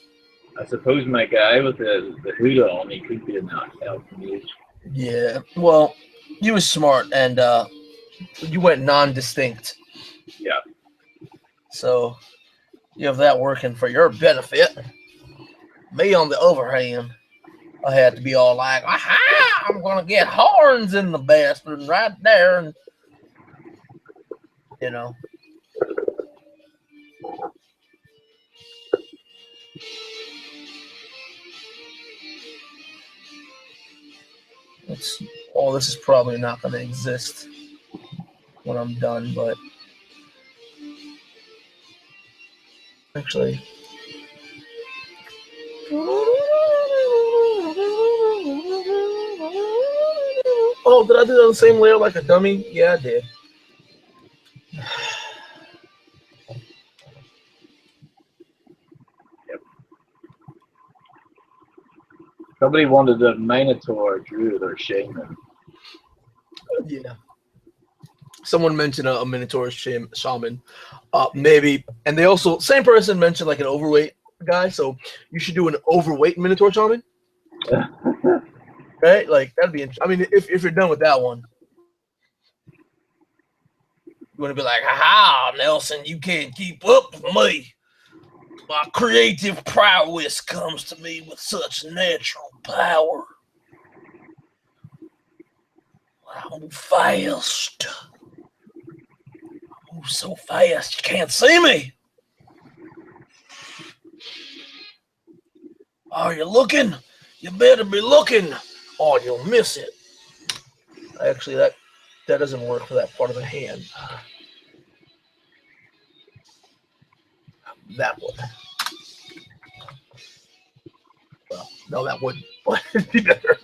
I suppose my guy with the hood on, he could be an elf mage. Yeah. Well, you were smart and you went non-distinct. Yeah. So you have that working for your benefit. Me, on the other hand, I had to be all like, aha, I'm going to get horns in the bastard right there. And, you know. Oh, this is probably not going to exist when I'm done, but actually. Oh, did I do that on the same layer like a dummy? Yeah, I did. Somebody wanted a Minotaur, Druid, or Shaman. Yeah. Someone mentioned a Minotaur shaman. Maybe. And they also, same person mentioned like an overweight guy. So you should do an overweight Minotaur shaman. Right? Like, that'd be interesting. I mean, if you're done with that one, you want to be like, ha, Nelson, you can't keep up with me. My creative prowess comes to me with such natural power. I move fast. I move so fast you can't see me. Are you looking? You better be looking, or you'll miss it. Actually, that doesn't work for that part of the hand. That would. Well, no, that wouldn't. But it'd be better.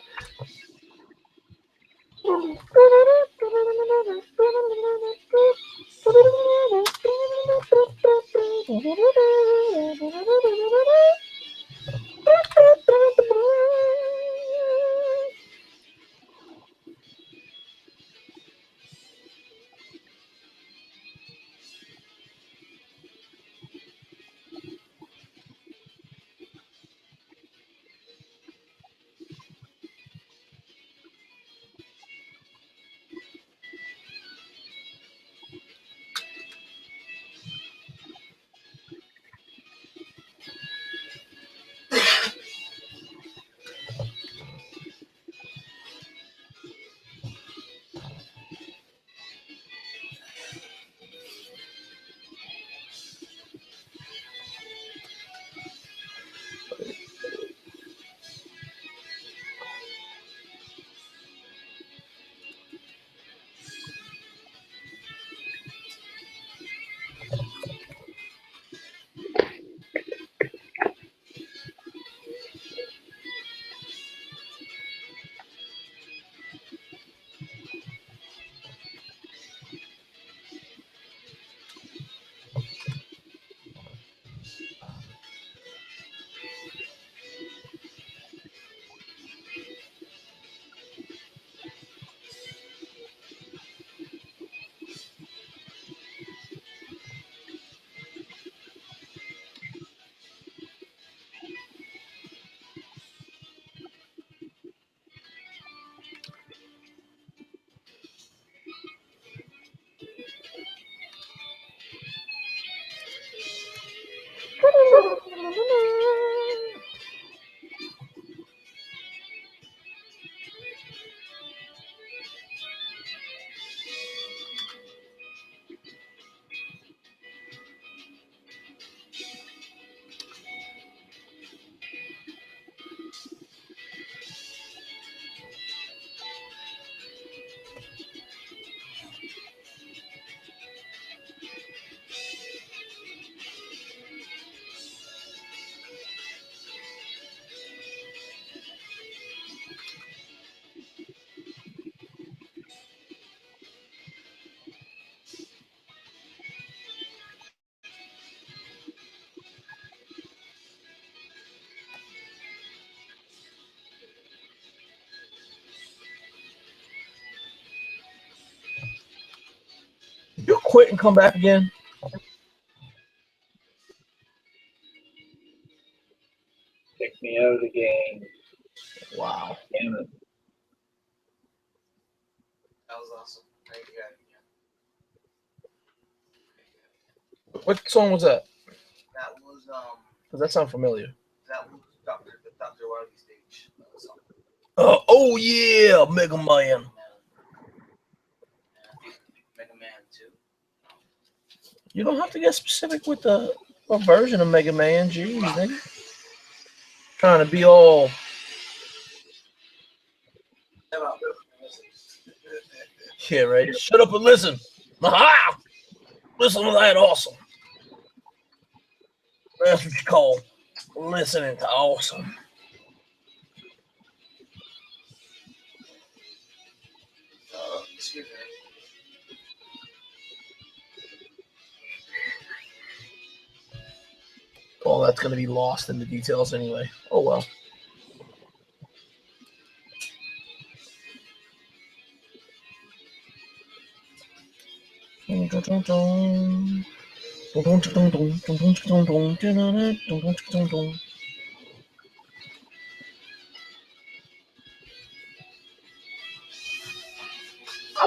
You quit and come back again? Kick me out of the game. Wow. Damn it. That was awesome. Thank you. What song was that? That was Does that sound familiar? the Dr. Wily stage song. Oh yeah, Mega Man. Mega Man 2. You don't have to get specific with the what version of Mega Man. Jeez, nigga. Trying to be all. About Yeah, right. Shut up and listen. Aha! Listen to that awesome. That's what you call listening to awesome. Excuse me. All that's going to be lost in the details anyway. Oh well. I'm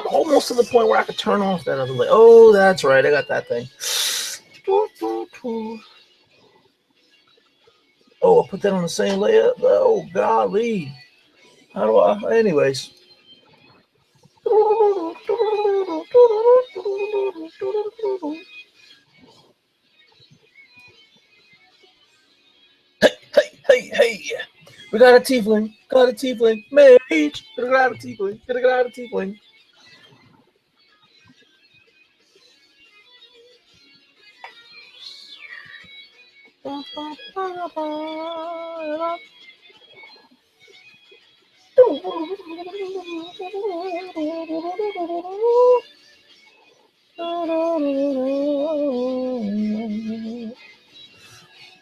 almost to the point where I could turn off that other light. Oh, that's right. I got that thing. Oh, I put that on the same layer. Oh, golly. How do I? Anyways. Hey, hey, hey, hey. We got a tiefling. Got a tiefling. Mage. Got a tiefling. Got a tiefling.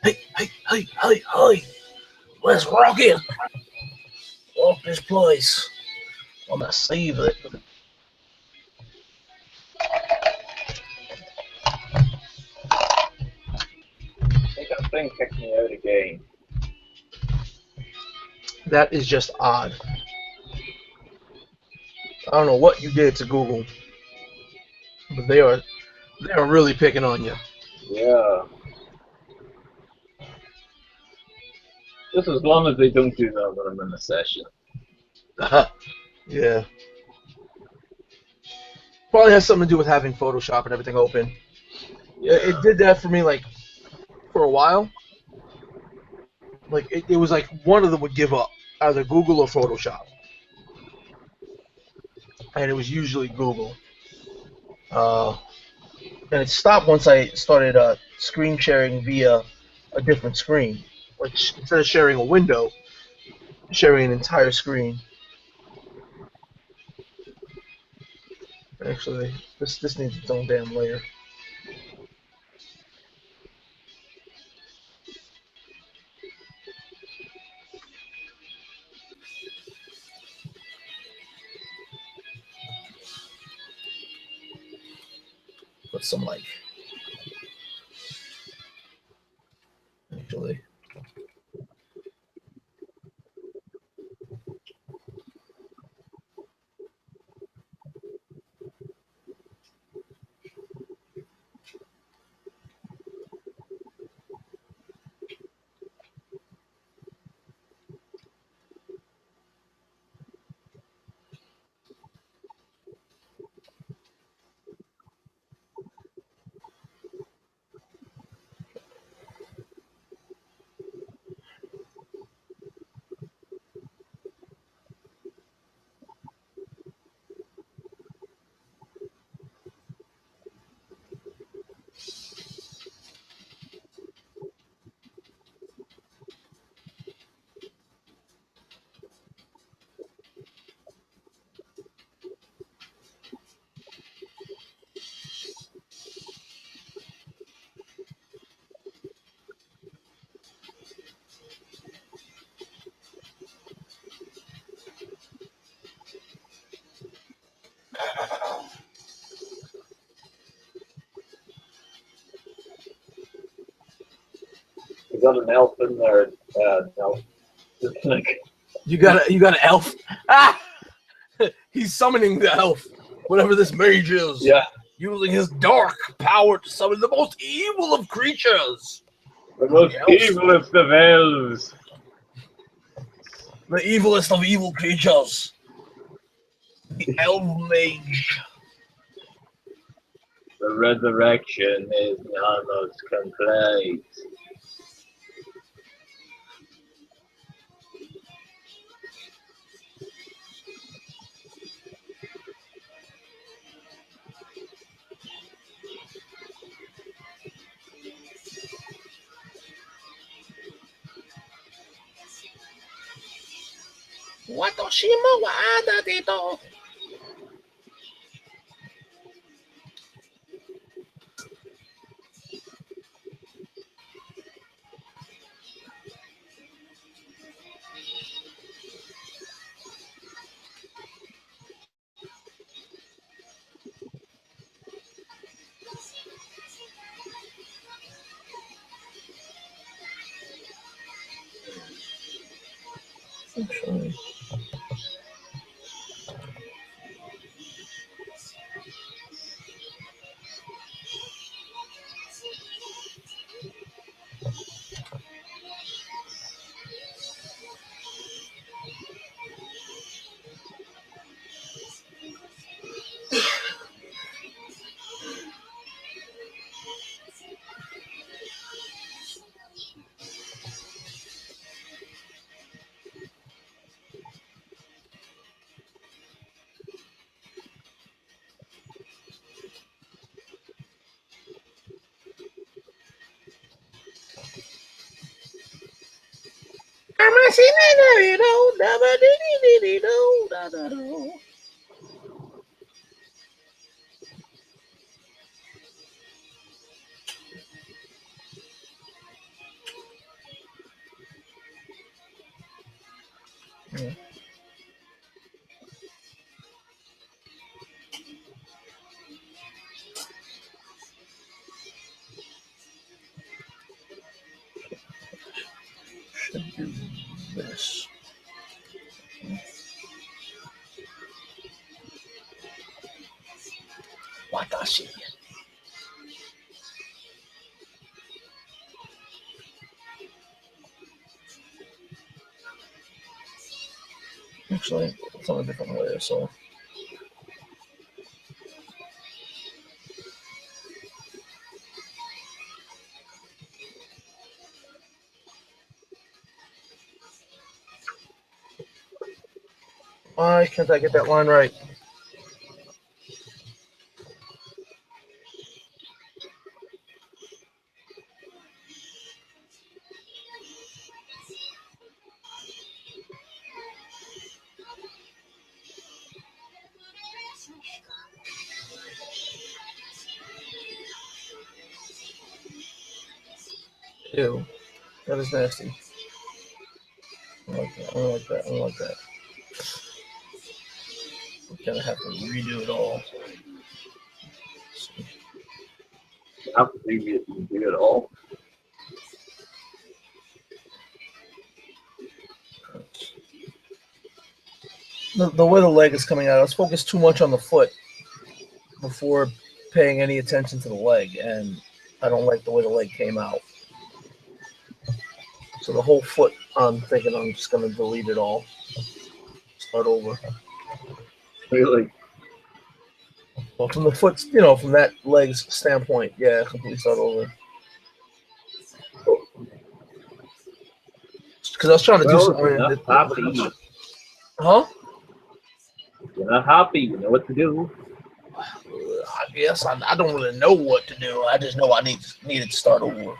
Hey, hey, hey, hey, hey. Let's rock it. Rock this place. I'm gonna save it. I think that thing kicked me out again. That is just odd. I don't know what you did to Google, but they are really picking on you. Yeah. Just as long as they don't do that when I'm in a session. Yeah. Probably has something to do with having Photoshop and everything open. Yeah. It did that for me like for a while. Like it was like one of them would give up, either Google or Photoshop. And it was usually Google. Uh, and it stopped once I started screen sharing via a different screen. Like instead of sharing a window, sharing an entire screen. Actually, this needs its own damn layer. Put some like actually. We got an elf in there. No. Like, You got an elf. Ah! He's summoning the elf, whatever this mage is. yeah. Using his dark power to summon the most evil of creatures. The most elves. evilest of elves. The evilest of evil creatures. The elf mage. The resurrection is almost complete. Watoshimo wa adadito. Actually. I'm a sinner, do. Yeah. Should do this. Watashi. Actually, it's on a different layer, so. Why can't I get that line right? Ew. That is nasty. I don't like that. I don't like that. I don't like that. I'm gonna have to redo it all. Not to do it all. The way the leg is coming out, I was focused too much on the foot before paying any attention to the leg, and I don't like the way the leg came out. So the whole foot, I'm thinking I'm just going to delete it all. Start over. Really? Well, from the foot, from that leg's standpoint, yeah, completely start over. Because I was trying to do something. You're not happy. Huh? You're not happy. You know what to do. I guess I don't really know what to do. I just know I needed to start over.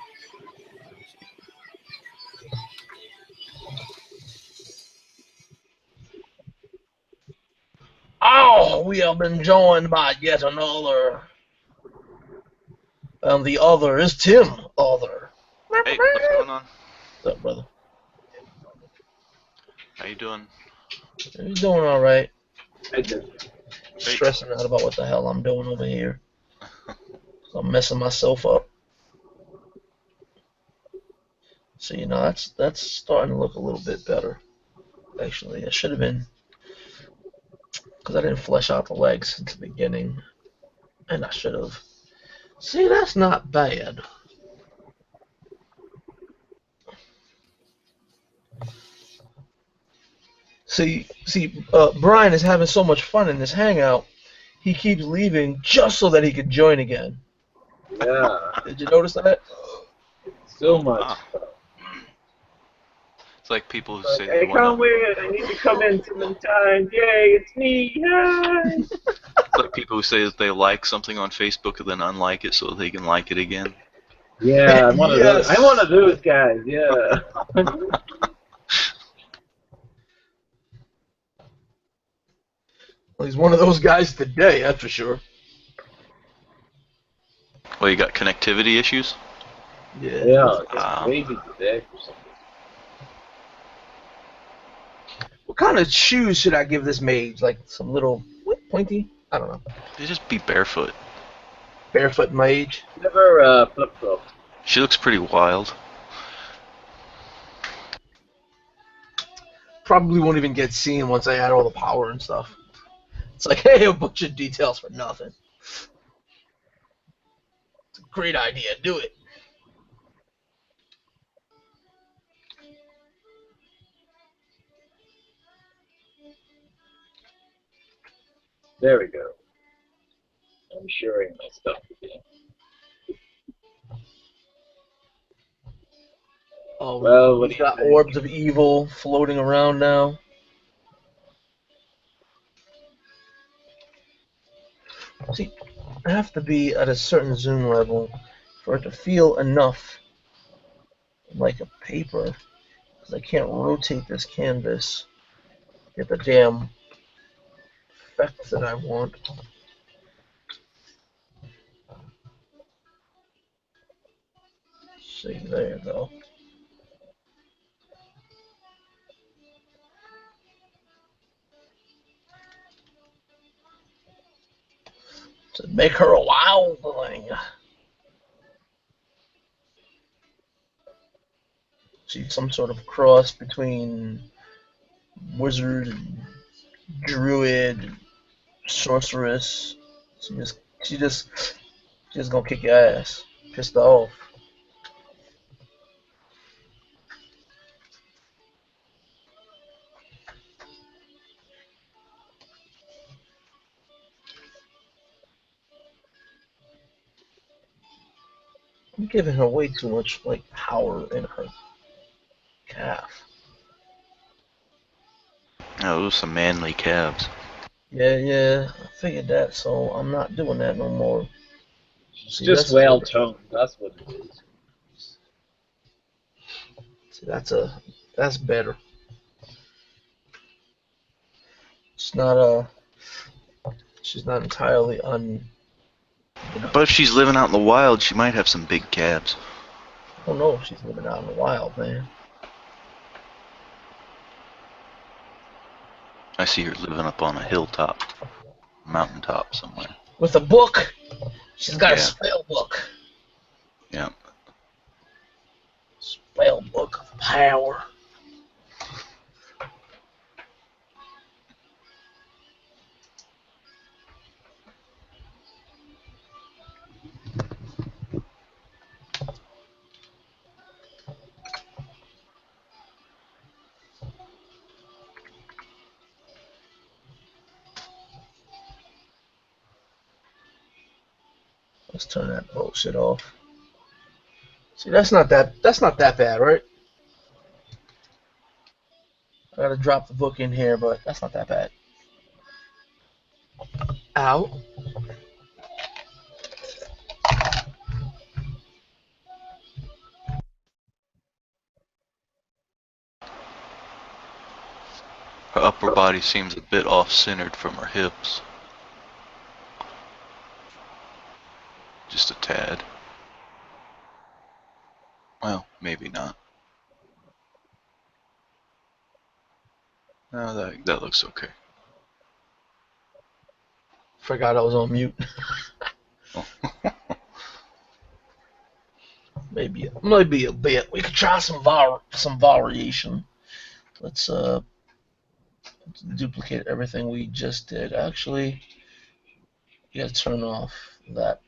Oh, we have been joined by yet another. And the other is Tim Other. Hey, what's going on? What's up, brother? How you doing? You doing all right? I just, Stressing out about what the hell I'm doing over here. So I'm messing myself up. So that's starting to look a little bit better. Actually, it should have been because I didn't flesh out the legs since the beginning, and I should have. See, that's not bad. See, Brian is having so much fun in this hangout. He keeps leaving just so that he could join again. yeah. Did you notice that? So much. Ah. It's like people who Like, say hey, they come want in. I need to come in 7 times. Yay, it's me. Yay. It's like people who say that they like something on Facebook and then unlike it so they can like it again. Yeah, I'm one of those. Yes. I'm one of those guys. Yeah. Well, he's one of those guys today, that's for sure. Well, you got connectivity issues? Yeah, it's Wow. crazy today for some reason. What kind of shoes should I give this mage? Like some little pointy? I don't know. You just be barefoot. Barefoot mage. Never flip-flop. She looks pretty wild. Probably won't even get seen once I add all the power and stuff. It's like, hey, a bunch of details for nothing. It's a great idea. Do it. There we go. I'm sharing my stuff again. Oh, Well, what we do you got think? orbs of evil floating around now. See, I have to be at a certain zoom level for it to feel enough like a paper, because I can't rotate this canvas. Get the damn effect that I want. See, there you go. To make her a wildling. She's some sort of cross between wizard, druid, sorceress. She's gonna kick your ass. Pissed off. I'm giving her way too much like power in her calf. Oh, those are some manly calves. Yeah, I figured that, so I'm not doing that no more. It's See, just well-toned, that's what it is. See, that's better. It's not she's not entirely But if she's living out in the wild, she might have some big calves. I don't know if she's living out in the wild, man. I see her living up on a hilltop, mountaintop somewhere. With a book, she's got a Yeah. spell book. Yeah. Spell book of power. Let's turn that bullshit off. See, that's not that bad, right? I gotta drop the book in here, but that's not that bad. Ow. Her upper body seems a bit off-centered from her hips. Just a tad. Well, maybe not. No, that looks okay. Forgot I was on mute. maybe a bit. We could try some variation. Let's duplicate everything we just did. Actually, you gotta turn off that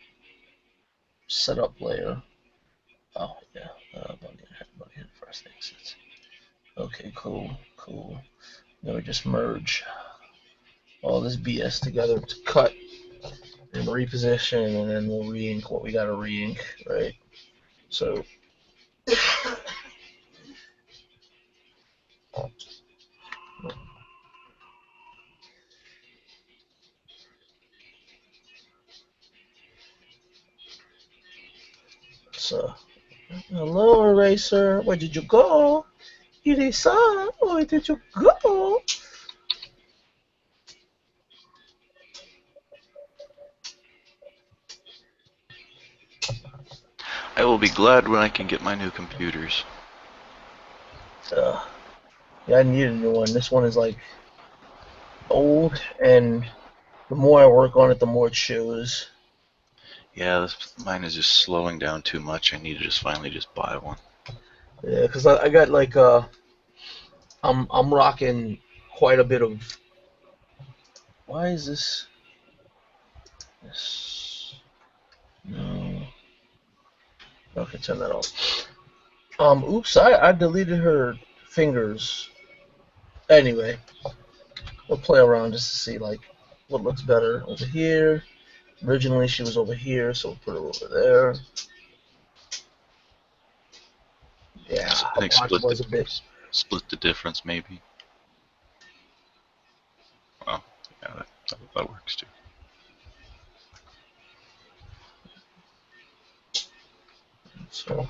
setup layer. Oh yeah, body head first exits. Okay, cool. Then we just merge all this BS together to cut and reposition, and then we'll re-ink what we gotta re-ink, right? So hello eraser, where did you go? Eraser, where did you go? will be glad when I can get my new computers. Yeah, I need a new one. This one is like old, and the more I work on it, the more it shows. Yeah, mine is just slowing down too much. I need to just finally just buy one. Yeah, because I got like I'm rocking quite a bit of. Why is this? No. Okay, turn that off. Oops, I deleted her fingers. Anyway, we'll play around just to see like what looks better over here. Originally she was over here, so we'll put her over there. Yeah, I think watch was a bit. split the difference maybe. Well, yeah, that works too. So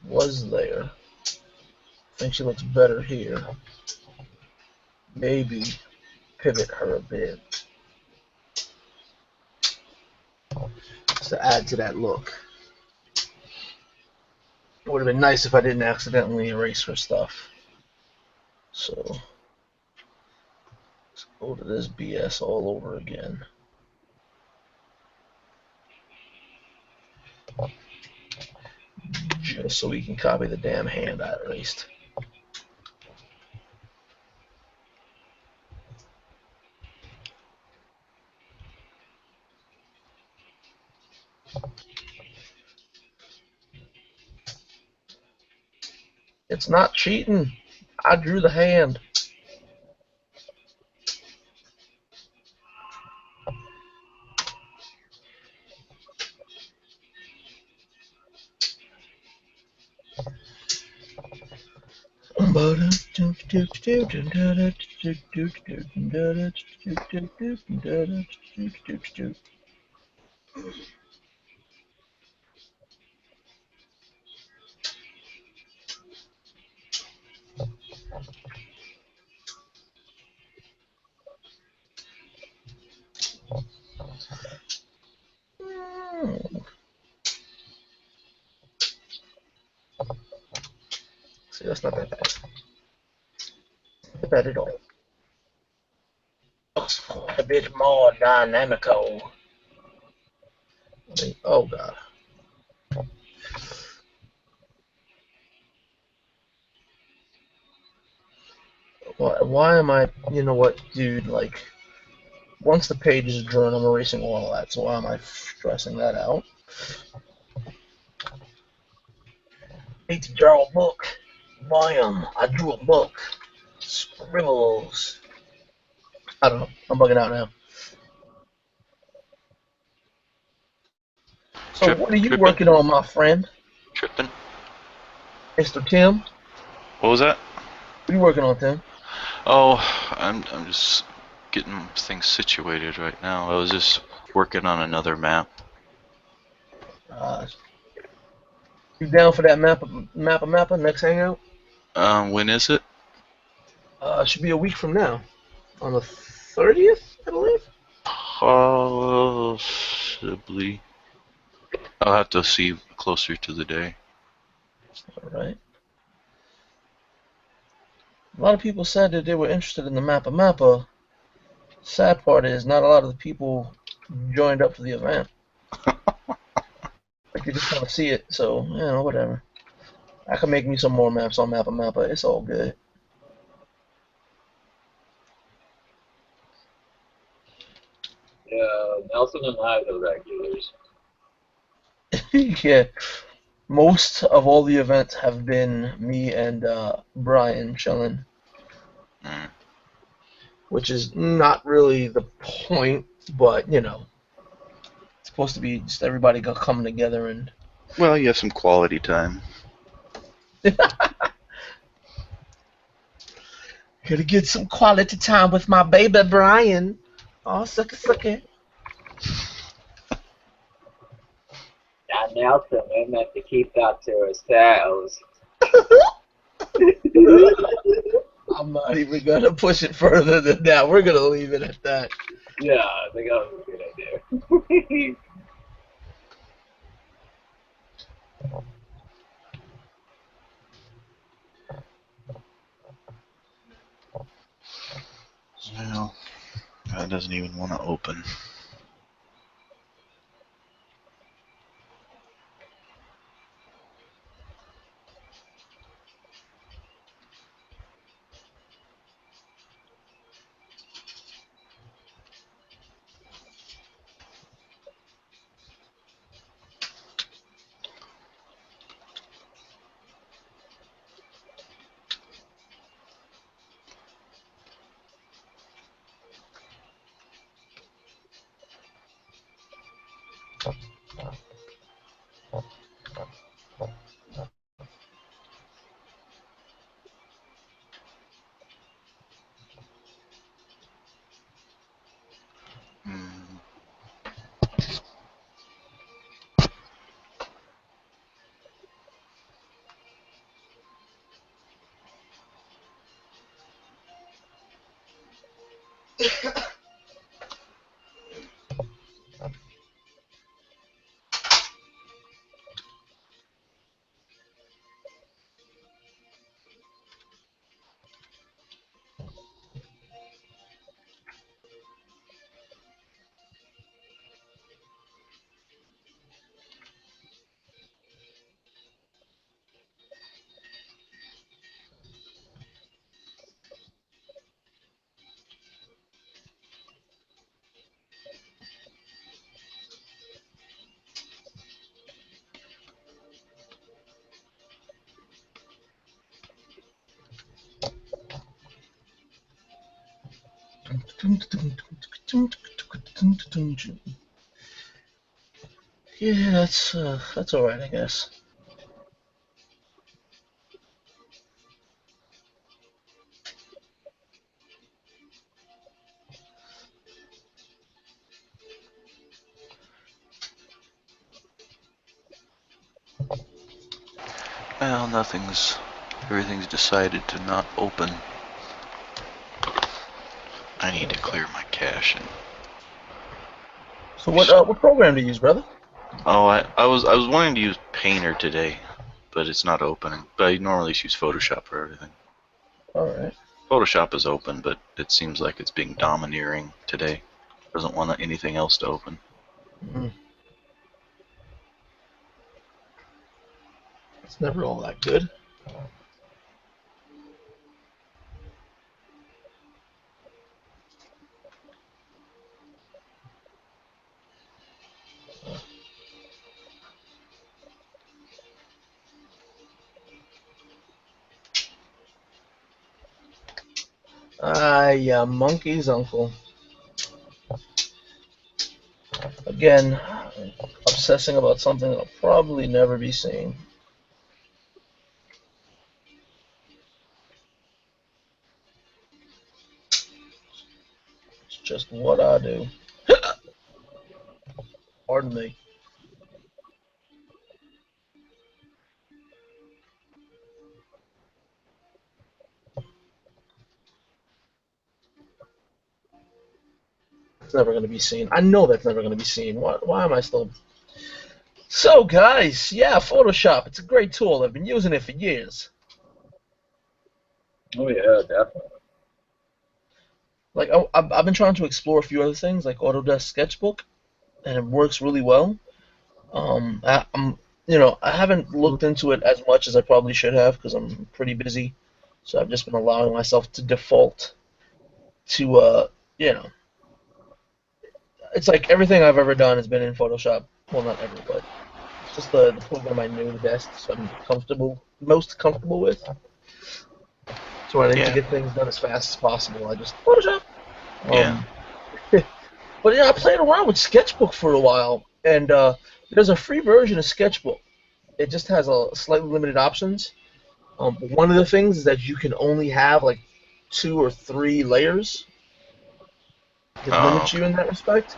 was there. I think she looks better here. Maybe pivot her a bit to add to that look. It would have been nice if I didn't accidentally erase her stuff. So let's go to this BS all over again. Just so we can copy the damn hand I erased. It's not cheating. I drew the hand. See, that's not that bad. Not bad at all. Looks a bit more dynamical. Oh god. Why am I? You know what, dude? Like, once the page is drawn, I'm erasing all that. So why am I stressing that out? Need to draw a book. Bam! I drew a book. Scribbles. I don't know. I'm bugging out now. So what are you Tripping? working on, my friend, Tripping? Mr. Tim? What was that? What are you working on, Tim? Oh, I'm just getting things situated right now. I was just working on another map. You down for that mappa next hangout? When is it? Should be a week from now, on the 30th, I believe. Possibly. I'll have to see closer to the day. All right. A lot of people said that they were interested in the mappa. Sad part is not a lot of the people joined up for the event. Like, they just want to see it, so, you know, whatever. I can make me some more maps on mappa. It's all good. Yeah, Nelson and I are the regulars. Yeah. Most of all the events have been me and Brian chilling. Mm. Which is not really the point, but, you know. It's supposed to be just everybody coming together and... Well, you have some quality time. Gonna get some quality time with my baby Brian. Oh, sucker. Now, Nelson, we meant to keep that to ourselves. I'm not even gonna push it further than that. We're gonna leave it at that. Yeah, I think that was a good idea. Well, that doesn't even want to open. Hmm. Yeah, that's all right, I guess. Well, everything's decided to not open. I need to clear my cache and. So what program do you use, brother? Oh, I was wanting to use Painter today, but it's not opening. But I normally just use Photoshop for everything. All right. Photoshop is open, but it seems like it's being domineering today. Doesn't want anything else to open. Mm. It's never all that good. Ah, yeah, monkey's uncle. Again, obsessing about something that'll probably never be seen. It's just what I do. Pardon me. It's never going to be seen. I know that's never going to be seen. Why am I still... So, guys, yeah, Photoshop. It's a great tool. I've been using it for years. Oh yeah, definitely. Like, I've been trying to explore a few other things, like Autodesk Sketchbook, and it works really well. I haven't looked into it as much as I probably should have because I'm pretty busy. So I've just been allowing myself to default to, you know, it's like everything I've ever done has been in Photoshop. Well, not ever, but it's just the program I knew the best, so I'm most comfortable with. So when I need to Yeah, get things done as fast as possible, I just Photoshop. yeah. Um, but yeah, I played around with Sketchbook for a while, and there's a free version of Sketchbook. It just has a slightly limited options. One of the things is that you can only have like 2 or 3 layers. It Oh, limits you okay. in that respect.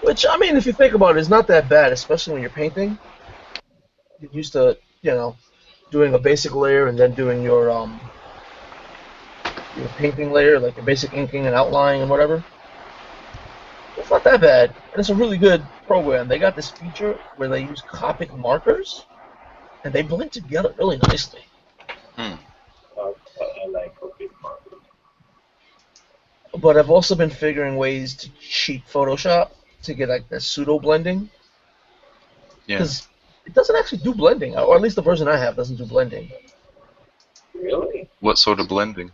Which I mean, if you think about it, is not that bad, especially when you're painting. Get used to doing a basic layer and then doing your painting layer, like your basic inking and outlining and whatever. It's not that bad, and it's a really good program. They got this feature where they use Copic markers, and they blend together really nicely. Hmm. I like cooking markers. But I've also been figuring ways to cheat Photoshop to get like that pseudo blending, Yeah. because it doesn't actually do blending, or at least the version I have doesn't do blending. Really? What sort of blending?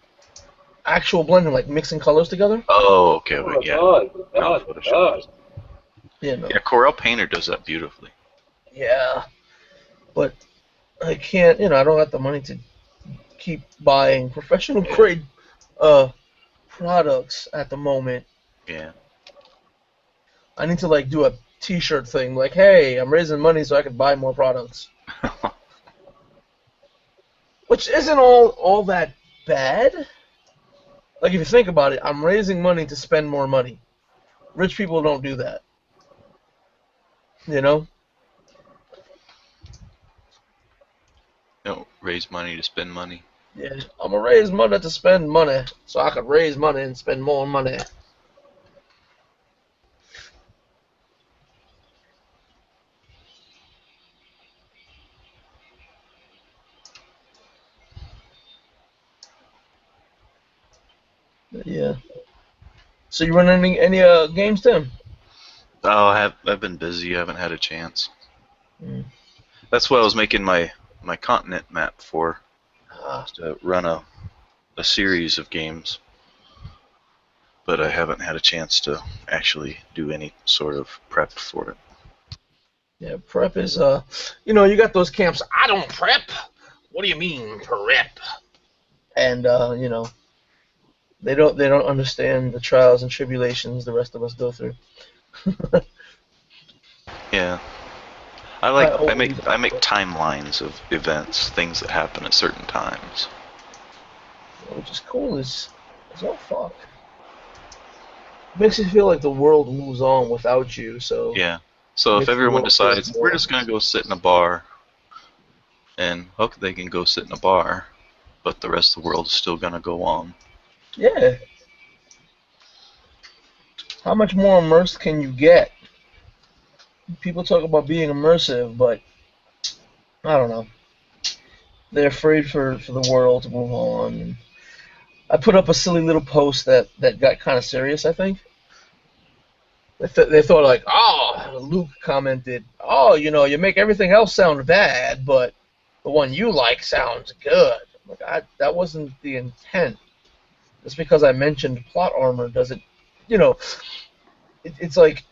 Actual blending, like mixing colors together. Oh, okay. Oh, Wait, it yeah. does. It No, does. It Photoshop does. does. Yeah, no. Yeah, Corel Painter does that beautifully. Yeah, but I can't. I don't have the money to keep buying professional grade uh products at the moment. Yeah. I need to like do a T-shirt thing, like, hey, I'm raising money so I can buy more products, which isn't all that bad. Like if you think about it, I'm raising money to spend more money. Rich people don't do that, you know. No, raise money to spend money. Yeah, I'm gonna raise money to spend money, so I could raise money and spend more money. Yeah. So you run any games, Tim? Oh, I've been busy. I haven't had a chance. Mm. That's what I was making my continent map for, Ah, to run a series of games. But I haven't had a chance to actually do any sort of prep for it. yeah, prep is you got those camps. I don't prep. What do you mean prep? And they don't understand the trials and tribulations the rest of us go through. Yeah, I I make timelines of events, things that happen at certain times. which is cool is oh fuck. Makes you feel like the world moves on without you, so Yeah. So if makes the everyone world feel decides we're more. just gonna go sit in a bar, and okay, they can go sit in a bar, but the rest of the world is still gonna go on. Yeah. How much more immersed can you get? People talk about being immersive, but I don't know. They're afraid for the world to move on. And I put up a silly little post that got kind of serious, I think. They thought like, oh, Luke commented, oh, you make everything else sound bad, but the one you like sounds good. Like, that wasn't the intent. Just because I mentioned plot armor doesn't, you know, it's like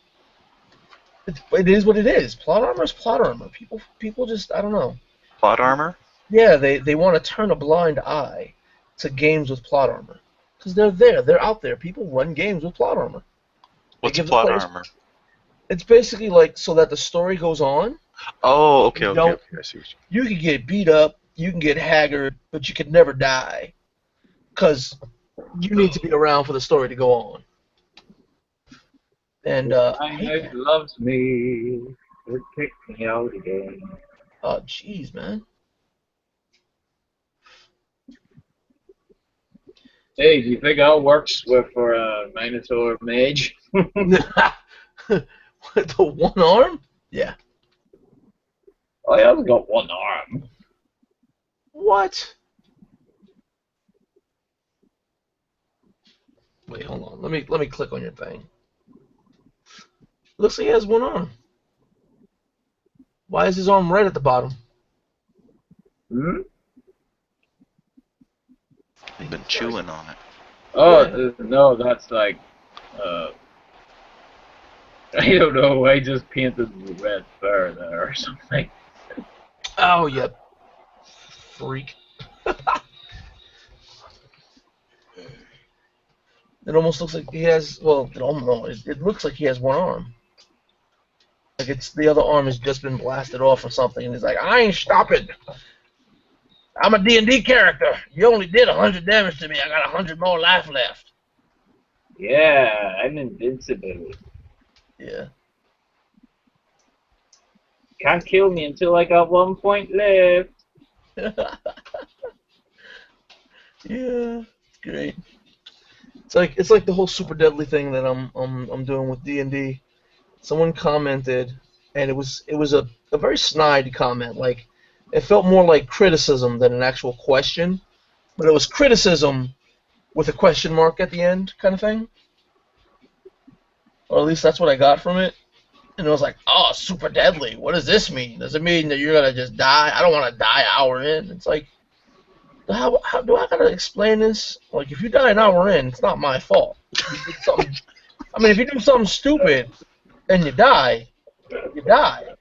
it is what it is. Plot armor is plot armor. People just I don't know. Plot armor? Yeah, they want to turn a blind eye to games with plot armor because they're there. They're out there. People run games with plot armor. They What's give the plot players. armor? It's basically like so that the story goes on. Oh, okay, You okay, don't. okay. I see what You can get beat up. You can get haggard, but you can never die because you need to be around for the story to go on. And I My hate knife that. loves me. It kicked me out again. Oh, jeez, man. Hey, do you think that works for a Minotaur mage? The one arm? Yeah. Oh, he hasn't got one arm. What? Wait, hold on. Let me click on your thing. Looks like he has one arm. Why is his arm red at the bottom? Hmm? you've been chewing on it. Oh, Yeah. no, that's like, uh, I don't know, I just painted the red fur there or something. Oh, yeah. Freak. It almost looks like he has. Well, it almost no, it looks like he has one arm. Like it's the other arm has just been blasted off or something, and he's like, I ain't stopping. I'm a D&D character. You only did 100 damage to me. I got 100 more life left. Yeah, I'm invincible. Yeah. Can't kill me until I got 1 point left. Yeah. Great. It's like the whole super deadly thing that I'm doing with D&D. Someone commented, and it was a very snide comment. Like, it felt more like criticism than an actual question, but it was criticism with a question mark at the end, kind of thing. Or at least that's what I got from it. And it was like, oh, super deadly. What does this mean? Does it mean that you're gonna just die? I don't want to die an hour in. It's like, how do I gotta explain this? Like, if you die an hour in, it's not my fault. You did something, I mean, if you do something stupid and you die, you die.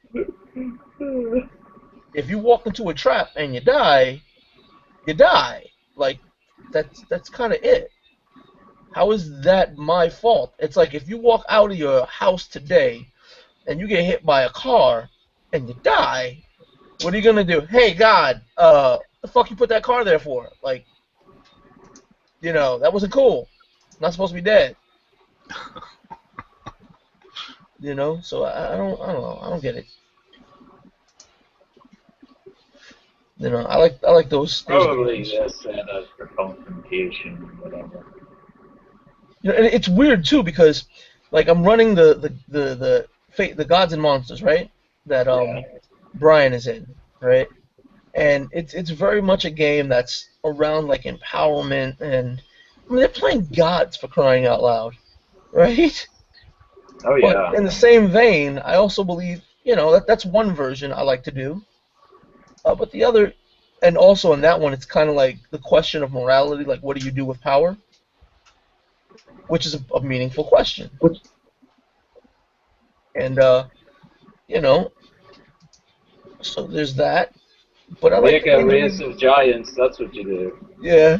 If you walk into a trap and you die, you die. Like, that's kind of it. How is that my fault? It's like if you walk out of your house today and you get hit by a car and you die, what are you gonna do? Hey, God, the fuck you put that car there for? Like, that wasn't cool. Not supposed to be dead. So I don't know. I don't get it. I like those Probably games. they're set up for confrontation or whatever. And it's weird too because, like, I'm running the Gods and Monsters, right? That Yeah. Brian is in, right? And it's very much a game that's around like empowerment, and I mean, they're playing gods, for crying out loud, right? Oh yeah. But in the same vein, I also believe that's one version I like to do. But the other, and also in that one, it's kind of like the question of morality, like what do you do with power? Which is a meaningful question. And so there's that. But I like Make a race of giants. That's what you do. Yeah,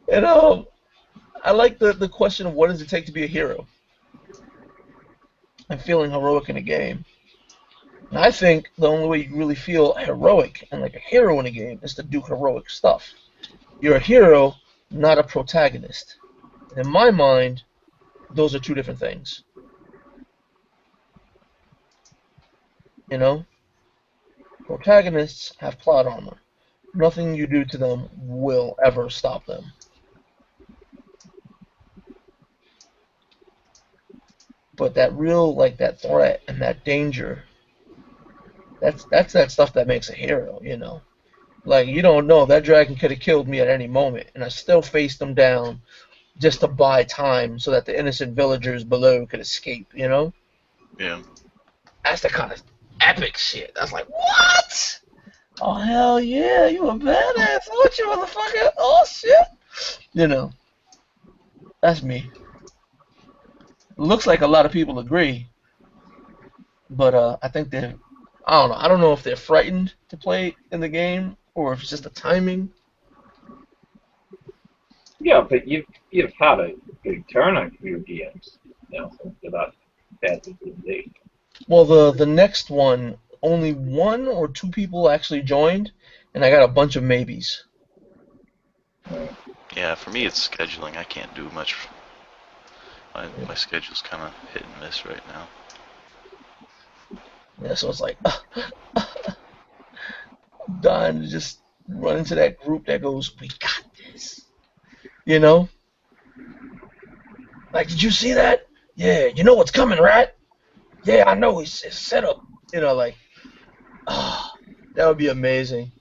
and I like the question of what does it take to be a hero? And feeling heroic in a game. And I think the only way you really feel heroic and like a hero in a game is to do heroic stuff. You're a hero, not a protagonist. And in my mind, those are two different things. Protagonists have plot armor. Nothing you do to them will ever stop them. But that real, like, that threat and that danger, that's that stuff that makes a hero, Like, you don't know, that dragon could have killed me at any moment, and I still faced him down just to buy time so that the innocent villagers below could escape, Yeah. That's the kind of epic shit. That's like, what? Oh, hell yeah, you a badass, aren't you, motherfucker? Oh, shit. That's me. Looks like a lot of people agree, but I think I don't know if they're frightened to play in the game or if it's just the timing. Yeah, but you've had a big turnout for your games, for that bad D&D. Well, the next one, only 1 or 2 people actually joined, and I got a bunch of maybes. Yeah, for me it's scheduling. I can't do much. My schedule's kind of hit and miss right now. Yeah, so it's like, I'm dying to just run into that group that goes, we got this. Like, did you see that? Yeah, you know what's coming, right? Yeah, I know, it's set up. Like, that would be amazing.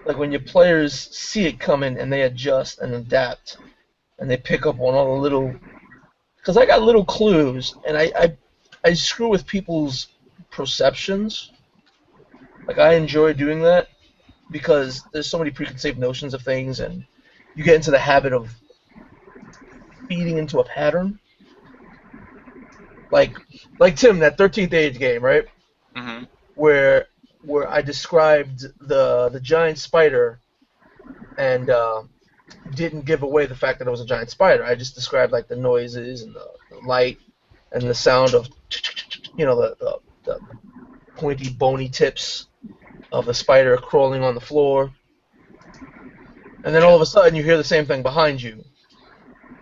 Like when your players see it coming and they adjust and adapt and they pick up on all the little, because I got little clues and I screw with people's perceptions. Like, I enjoy doing that because there's so many preconceived notions of things, and you get into the habit of feeding into a pattern. Like Tim, that 13th Age game, right? Mm-hmm. Where I described the giant spider and didn't give away the fact that it was a giant spider. I just described like the noises and the light and the sound of the pointy bony tips of the spider crawling on the floor. And then all of a sudden you hear the same thing behind you.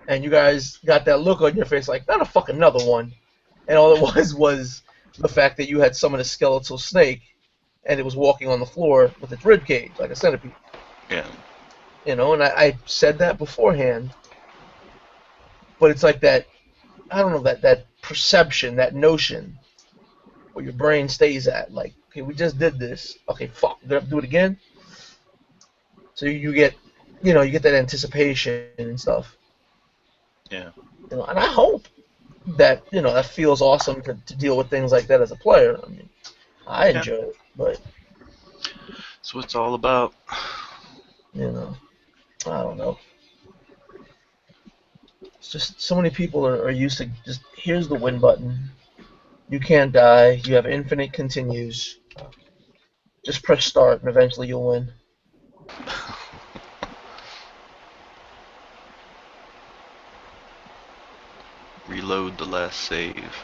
And you guys got that look on your face like, not a fucking another one. And all it was the fact that you had summoned a skeletal snake and it was walking on the floor with its rib cage like a centipede. Yeah. you know, and I said that beforehand, but it's like that, I don't know, that perception, that notion where your brain stays at, like, okay, we just did this, okay, fuck, we have to do it again. So you get, you get that anticipation and stuff. Yeah. And I hope that, that feels awesome to deal with things like that as a player. I mean, I enjoy it, but That's what it's all about. I don't know. It's just so many people are used to just, here's the win button. You can't die. You have infinite continues. Just press start and eventually you'll win. Reload the last save.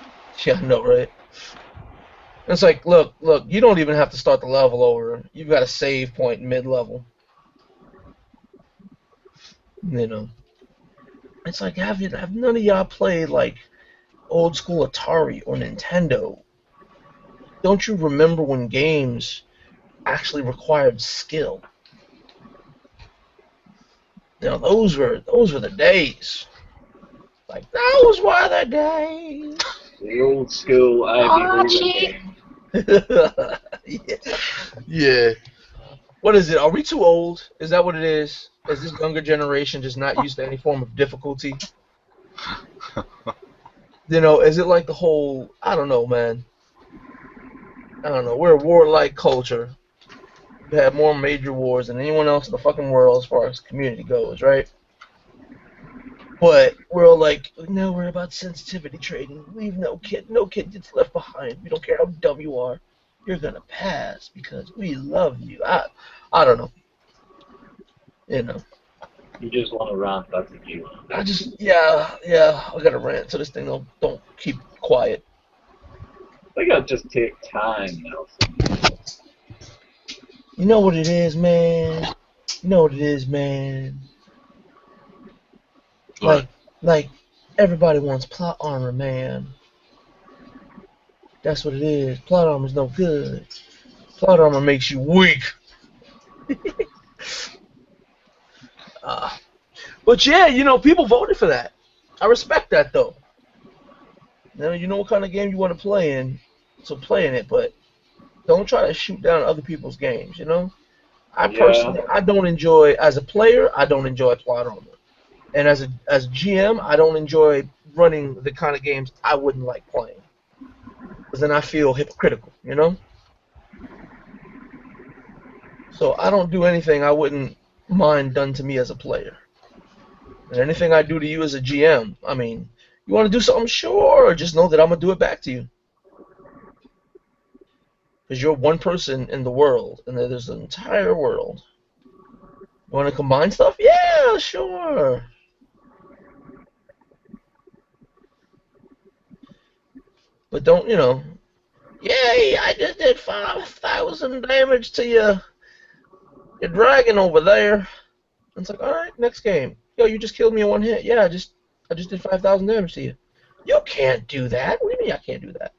Yeah, I know, right? It's like, look, you don't even have to start the level over. You've got a save point mid-level. It's like, have none of y'all played, like, old school Atari or Nintendo? Don't you remember when games actually required skill? Those were the days. Like, those were the days. The old school Ivy League game. Yeah. What is it? Are we too old? Is that what it is? Is this younger generation just not used to any form of difficulty? Is it like the whole, I don't know, man. I don't know. We're a warlike culture. We have more major wars than anyone else in the fucking world as far as community goes, right? But we're all like, no, we're about sensitivity trading. Leave no kid gets left behind. We don't care how dumb you are. You're gonna pass because we love you. I don't know. You just want to rant, that's what you want. I gotta rant so this thing don't keep quiet. I think I'll just take time, Nelson. You know what it is, man? What? Like everybody wants plot armor, man. That's what it is. Plot armor's no good. Plot armor makes you weak. But yeah, people voted for that. I respect that though. You know what kind of game you want to play in, so play in it, but don't try to shoot down other people's games, I personally, I don't enjoy, as a player, I don't enjoy plot armor. And as a GM, I don't enjoy running the kind of games I wouldn't like playing. Because then I feel hypocritical, So I don't do anything I wouldn't mind done to me as a player. And anything I do to you as a GM, I mean, you want to do something? Sure, just know that I'm going to do it back to you. Because you're one person in the world, and there's an entire world. You want to combine stuff? Yeah, sure. But don't, yay, I just did 5,000 damage to your dragon over there. And it's like, all right, next game. Yo, you just killed me in one hit. Yeah, I just did 5,000 damage to you. You can't do that. What do you mean I can't do that?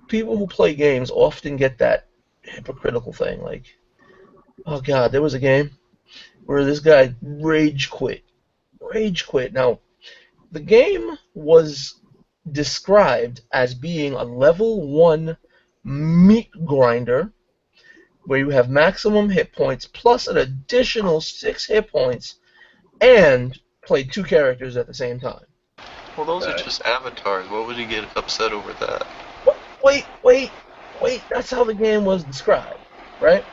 People who play games often get that hypocritical thing. Like, oh god, there was a game where this guy rage quit. Now, the game was described as being a level 1 meat grinder where you have maximum hit points plus an additional 6 hit points and play 2 characters at the same time. Well, those are just avatars. What would he get upset over that? Wait. That's how the game was described, right?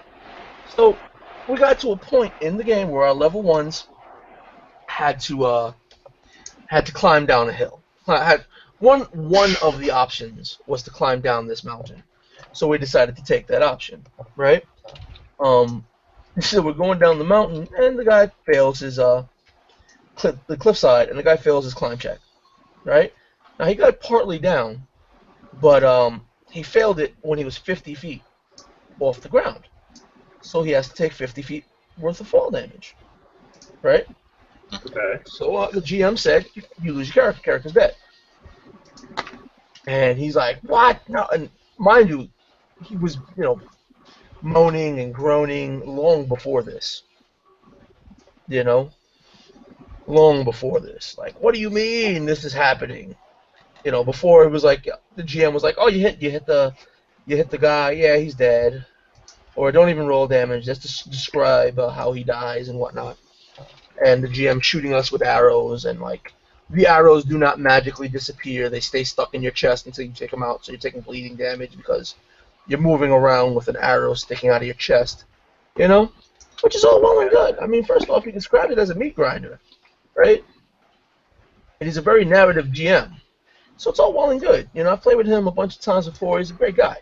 So we got to a point in the game where our level 1s had to climb down a hill. One of the options was to climb down this mountain. So we decided to take that option, right? So we're going down the mountain, and the guy fails his the cliffside, and the guy fails his climb check, right? Now he got partly down, but he failed it when he was 50 feet off the ground. So he has to take 50 feet worth of fall damage, right? Okay. So the GM said, you lose your character. Character's dead. And he's like, what? No. And mind you, he was, moaning and groaning long before this. You know, long before this. Like, what do you mean this is happening? You know, before it was like the GM was like, oh, you hit the guy, yeah, he's dead, or don't even roll damage, just to describe how he dies and whatnot. And the GM shooting us with arrows, and like the arrows do not magically disappear; they stay stuck in your chest until you take them out. So you're taking bleeding damage because you're moving around with an arrow sticking out of your chest. You know, which is all well and good. I mean, first off, he described it as a meat grinder, right? And he's a very narrative GM. So it's all well and good. You know, I've played with him a bunch of times before. He's a great guy.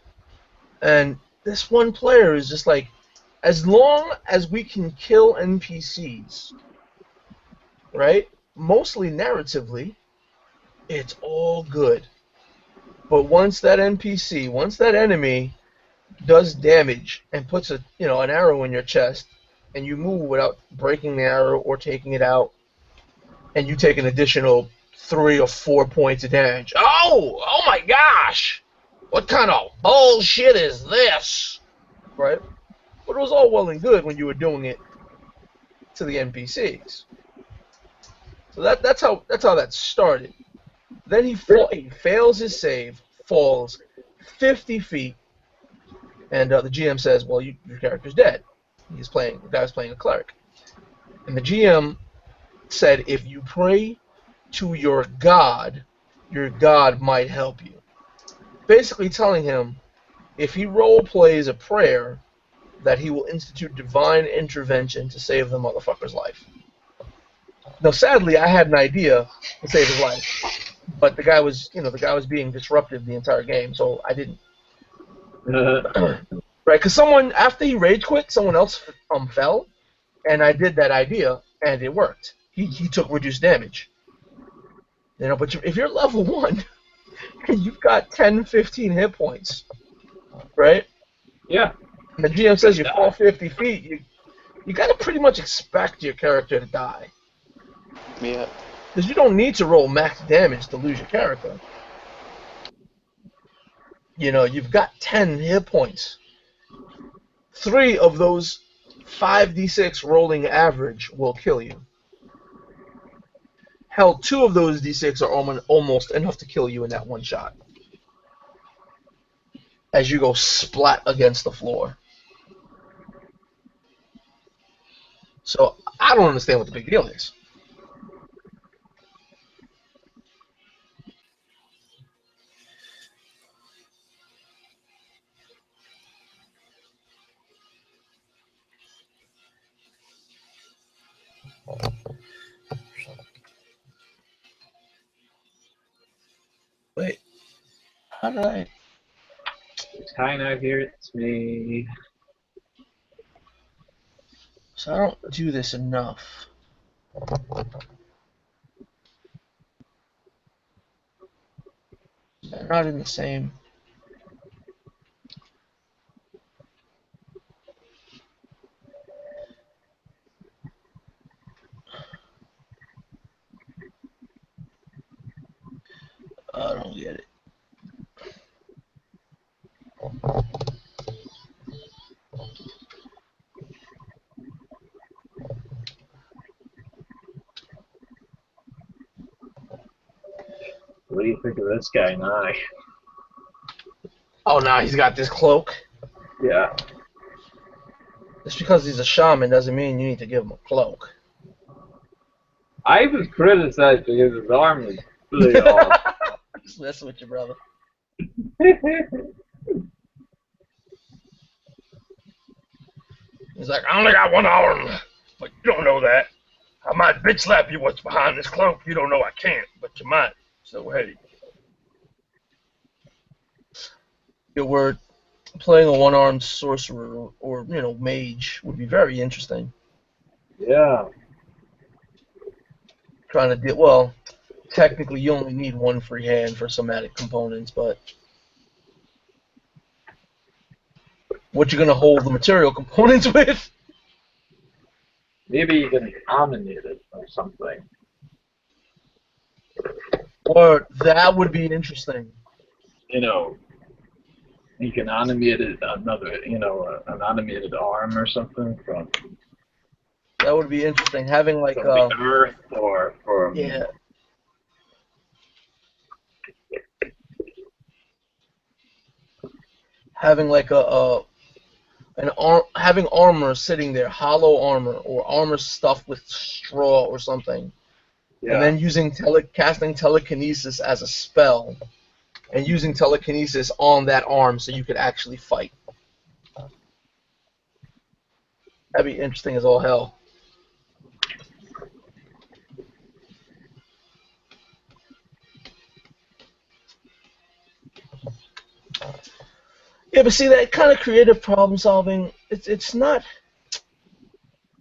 And this one player is just like, as long as we can kill NPCs, right? Mostly narratively, it's all good. But once that NPC, once that enemy does damage and puts an arrow in your chest, and you move without breaking the arrow or taking it out, and you take an additional 3 or 4 points of damage. Oh my gosh! What kind of bullshit is this? Right? But it was all well and good when you were doing it to the NPCs. So that's how that started. Then he fails his save, falls 50 feet, and the GM says, "Well, your character's dead." The guy was playing a cleric, and the GM said, "If you pray to your god might help you." Basically telling him, if he role plays a prayer, that he will institute divine intervention to save the motherfucker's life. Now, sadly, I had an idea to save his life, but the guy was being disruptive the entire game, so I didn't. Right? Because after he rage quit, someone else fell, and I did that idea, and it worked. He took reduced damage. But if you're level 1, and you've got 10, 15 hit points, right? Yeah. And the GM says you fall 50 feet, you got to pretty much expect your character to die. Yeah. Because you don't need to roll max damage to lose your character. You've got 10 hit points. 3 of those 5d6 rolling average will kill you. Hell, 2 of those d6 are almost enough to kill you in that one shot. As you go splat against the floor. So, I don't understand what the big deal is. Wait. How did I... It's China here, it's me. So I don't do this enough. They're not in the same... I don't get it. What do you think of this guy now? Oh, now he's got this cloak. Yeah. Just because he's a shaman doesn't mean you need to give him a cloak. I was criticized because his arm was really off. Just messing with you, brother. He's like, I only got 1 arm, but you don't know that. I might bitch slap you what's behind this cloak. You don't know I can't, but you might. So, hey. We're playing a 1-armed sorcerer or, mage would be very interesting. Yeah. Trying to deal, well, technically you only need 1 free hand for somatic components, but what you gonna hold the material components with? Maybe you can dominate it or something. Or that would be interesting. You can animate it another, an animated arm or something from That would be interesting. Having like the earth or from. yeah. Having like having armor sitting there, hollow armor or armor stuffed with straw or something, and then using casting telekinesis as a spell, and using telekinesis on that arm so you could actually fight. That'd be interesting as all hell. Yeah, but see that kind of creative problem solving, it's not.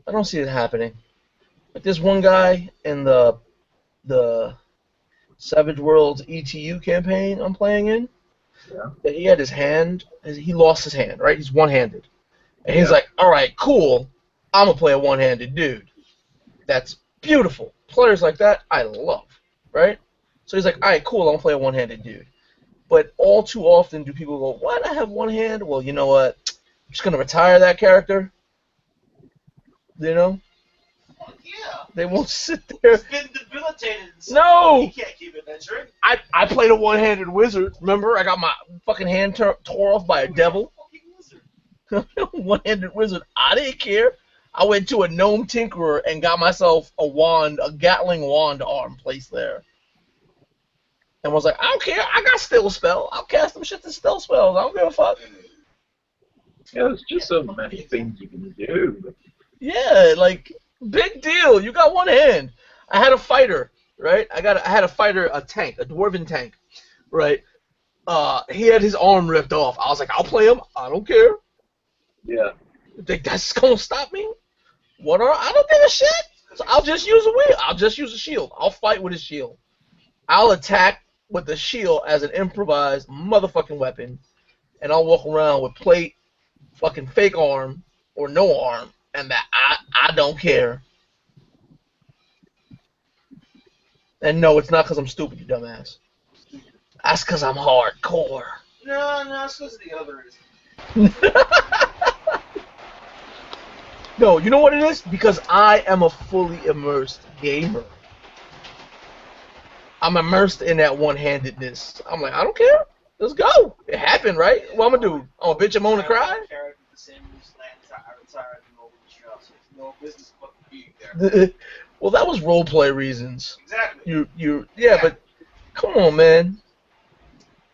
I don't see it happening. Like there's one guy in the Savage Worlds ETU campaign I'm playing in. Yeah. That he had his hand. He lost his hand. Right, he's one-handed, and he's Yeah. like, "All right, cool. I'm gonna play a one-handed dude. That's beautiful. Players like that, I love. Right? So he's like, all right, cool. I'm gonna play a one-handed dude. But all too often do people go, why do I have one hand? Well, you know what? I'm just gonna retire that character. You know? Fuck yeah. They won't sit there. He's been debilitated. No! He can't keep adventuring. I played a one-handed wizard. Remember? I got my fucking hand tore off by a devil. One-handed wizard. I didn't care. I went to a gnome tinkerer and got myself a wand, a Gatling wand arm placed there. And was like, I don't care. I got still spell. I'll cast them shit to still spells. I don't give a fuck. Yeah, there's just so many things you can do. Yeah, like big deal. You got one hand. I had a fighter, right? I had a fighter, a tank, a dwarven tank, right? He had his arm ripped off. I was like, I'll play him. I don't care. Yeah. You think that's gonna stop me? What are I don't give a shit. So I'll just use a wheel. I'll just use a shield. I'll fight with a shield. I'll attack with the shield as an improvised motherfucking weapon, and I'll walk around with plate, fucking fake arm or no arm, and that I don't care. And no, it's not because I'm stupid, you dumbass. That's because I'm hardcore. No, it's because of the other reason. No, you know what it is? Because I am a fully immersed gamer. I'm immersed in that one-handedness. I'm like, I don't care. Let's go. It happened, right? What I'm gonna do? I'm gonna bitch and moan and cry? No business fucking being there. Well, that was roleplay reasons. Exactly. Yeah, but come on, man.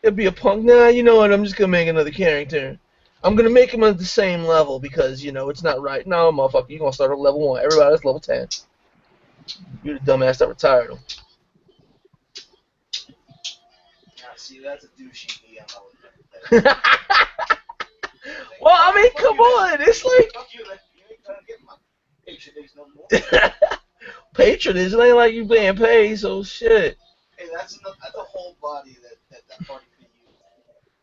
It'd be a punk. Nah, you know what? I'm just gonna make another character. I'm gonna make him at the same level because it's not right. No, motherfucker, you're gonna start at level 1. Everybody's level 10. You're the dumbass that retired him. See, that's a douchey DM. Well, I mean, come on. It's like Fuck you, then. You ain't gonna get my patronage no more. patronage. It ain't like you being paid, so shit. Hey, that's a whole body that party can use.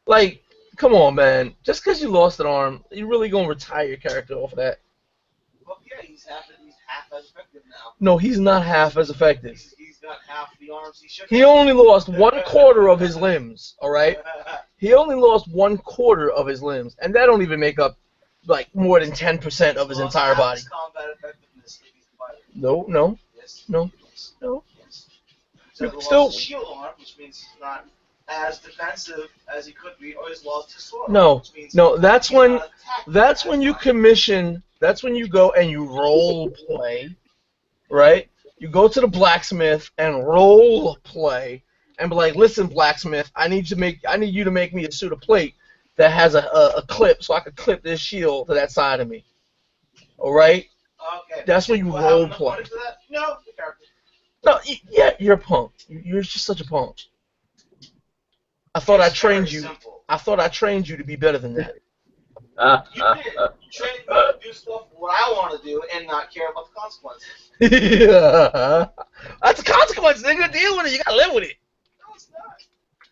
Like, come on, man. Just because you lost an arm, you really gonna retire your character off of that? Well, yeah, he's half as effective now. No, he's not half as effective. He's got half the arms he should. He only lost 1/4 of his limbs. All right. He only lost 1/4 of his limbs, and that don't even make up like more than 10% of his entire body. Combat effectiveness if he's a fighter. No. Yes. No. Yes. No. Yes. You So he still- lost his shield arm, which means he's not as defensive as he could be, or he's lost his sword. No. Which means No. That's he's when. not attacking That's as when you much. commission. That's when you go and you role play, right? You go to the blacksmith and role play, and be like, "Listen, blacksmith, I need you to make me a suit of plate that has a clip, so I can clip this shield to that side of me." All right? Okay. That's when you Do I have role enough play. money for that? No, the character. No, yeah, you're a punk. You're just such a punk. I thought I It's trained very you. simple. I thought I trained you to be better than that. You did. You trained me to do stuff what I want to do and not care about the consequences. Yeah. That's a consequence, nigga. Deal with it. You gotta live with it. No, it's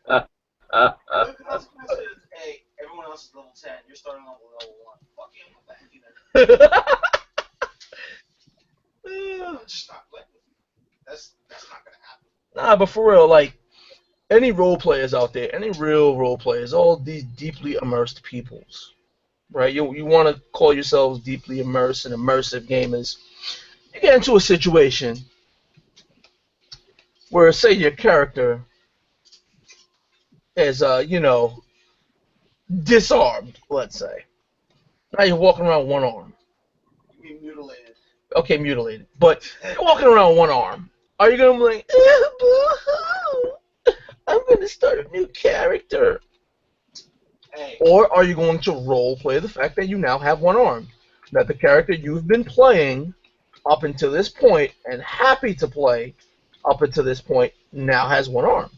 not. The consequence is, hey, everyone else is level 10. You're starting level 1. Fuck you, I'm not back either. I'm just not playing with you. That's not gonna happen. Nah, but for real, like, any role players out there, any real role players, all these deeply immersed peoples, right? You want to call yourselves deeply immersed and immersive gamers. You get into a situation where, say, your character is, disarmed, let's say. Now you're walking around with one arm. You mean mutilated? Okay, mutilated. But you're walking around with one arm. Are you going to be like, boo-hoo, I'm going to start a new character? Hey. Or are you going to role play the fact that you now have one arm? That the character you've been playing up until this point and happy to play up until this point now has one arm.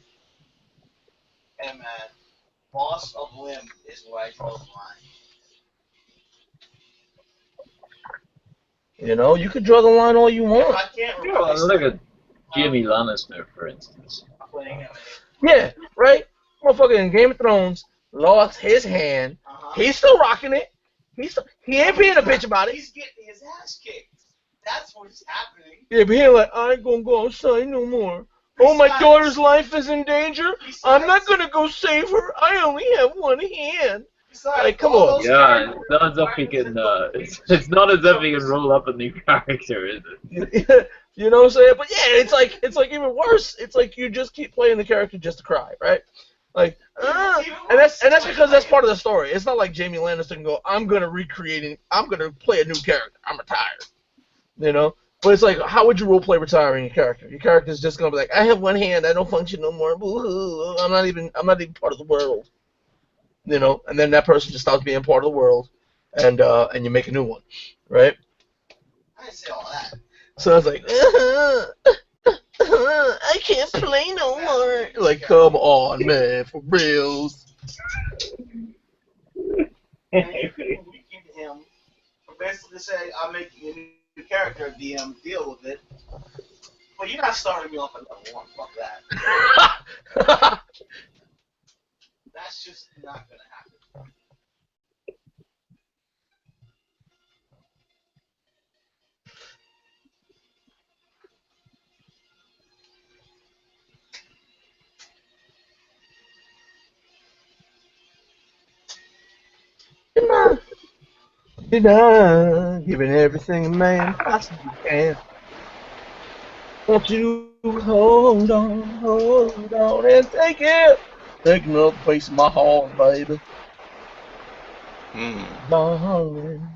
Hey man, loss of limb is where I draw the line. You know, you could draw the line all you If want. I can't You know, replace look at Jimmy Lannister, for instance. playing him. Yeah, right? Motherfucker in Game of Thrones lost his hand. He's still rocking it. He ain't being a bitch about it. He's getting his ass kicked. That's what's happening. Yeah, but he ain't like, I ain't gonna go outside no more. Oh, my daughter's life is in danger? I'm not gonna go save her. I only have one hand. Like, come on. Yeah, it's not as if he can. It's not as if he can roll up a new character, is it? You know what I'm saying? But yeah, it's like even worse. It's like you just keep playing the character just to cry, right? Like, and that's because that's part of the story. It's not like Jamie Lannister can go, I'm gonna play a new character. I'm retired. You know? But it's like, how would you roleplay retiring your character? Your character's just gonna be like, I have one hand, I don't function no more. Boo-hoo. I'm not even part of the world. You know, and then that person just stops being part of the world, and you make a new one, right? I didn't say all that. So I was like, I can't play no more. Like, come on, man, for reals. And you can weaken him for basically say, I'm making a new character, DM, deal with it. But you're not starting me off at level 1. Fuck that. That's just not gonna happen. Giving everything a man possibly can. Want you to hold on, and take it. Taking up place in my heart, baby. Darling.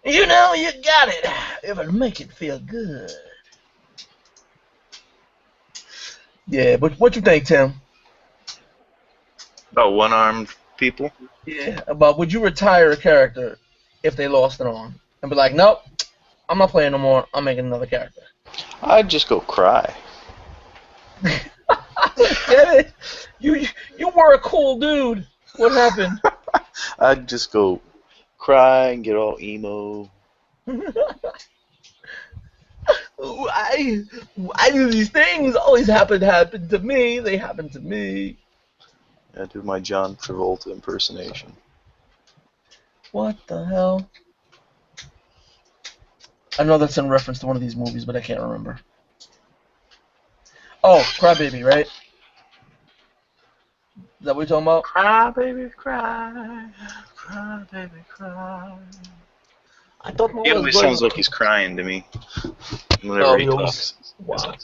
You know you got it. It'll make it feel good. Yeah, but what you think, Tim? About one-armed people? Yeah, about would you retire a character if they lost an arm? And be like, nope, I'm not playing no more. I'm making another character. I'd just go cry. Get it? You were a cool dude. What happened? I'd just go cry and get all emo. Why do these things always happen to me? They happen to me. I do my John Travolta impersonation. What the hell? I know that's in reference to one of these movies, but I can't remember. Oh, Crybaby, right? Is that what you're talking about? Cry, baby, cry. Cry, baby, cry. I thought He always sounds like he's crying to me whenever he talks. Wow.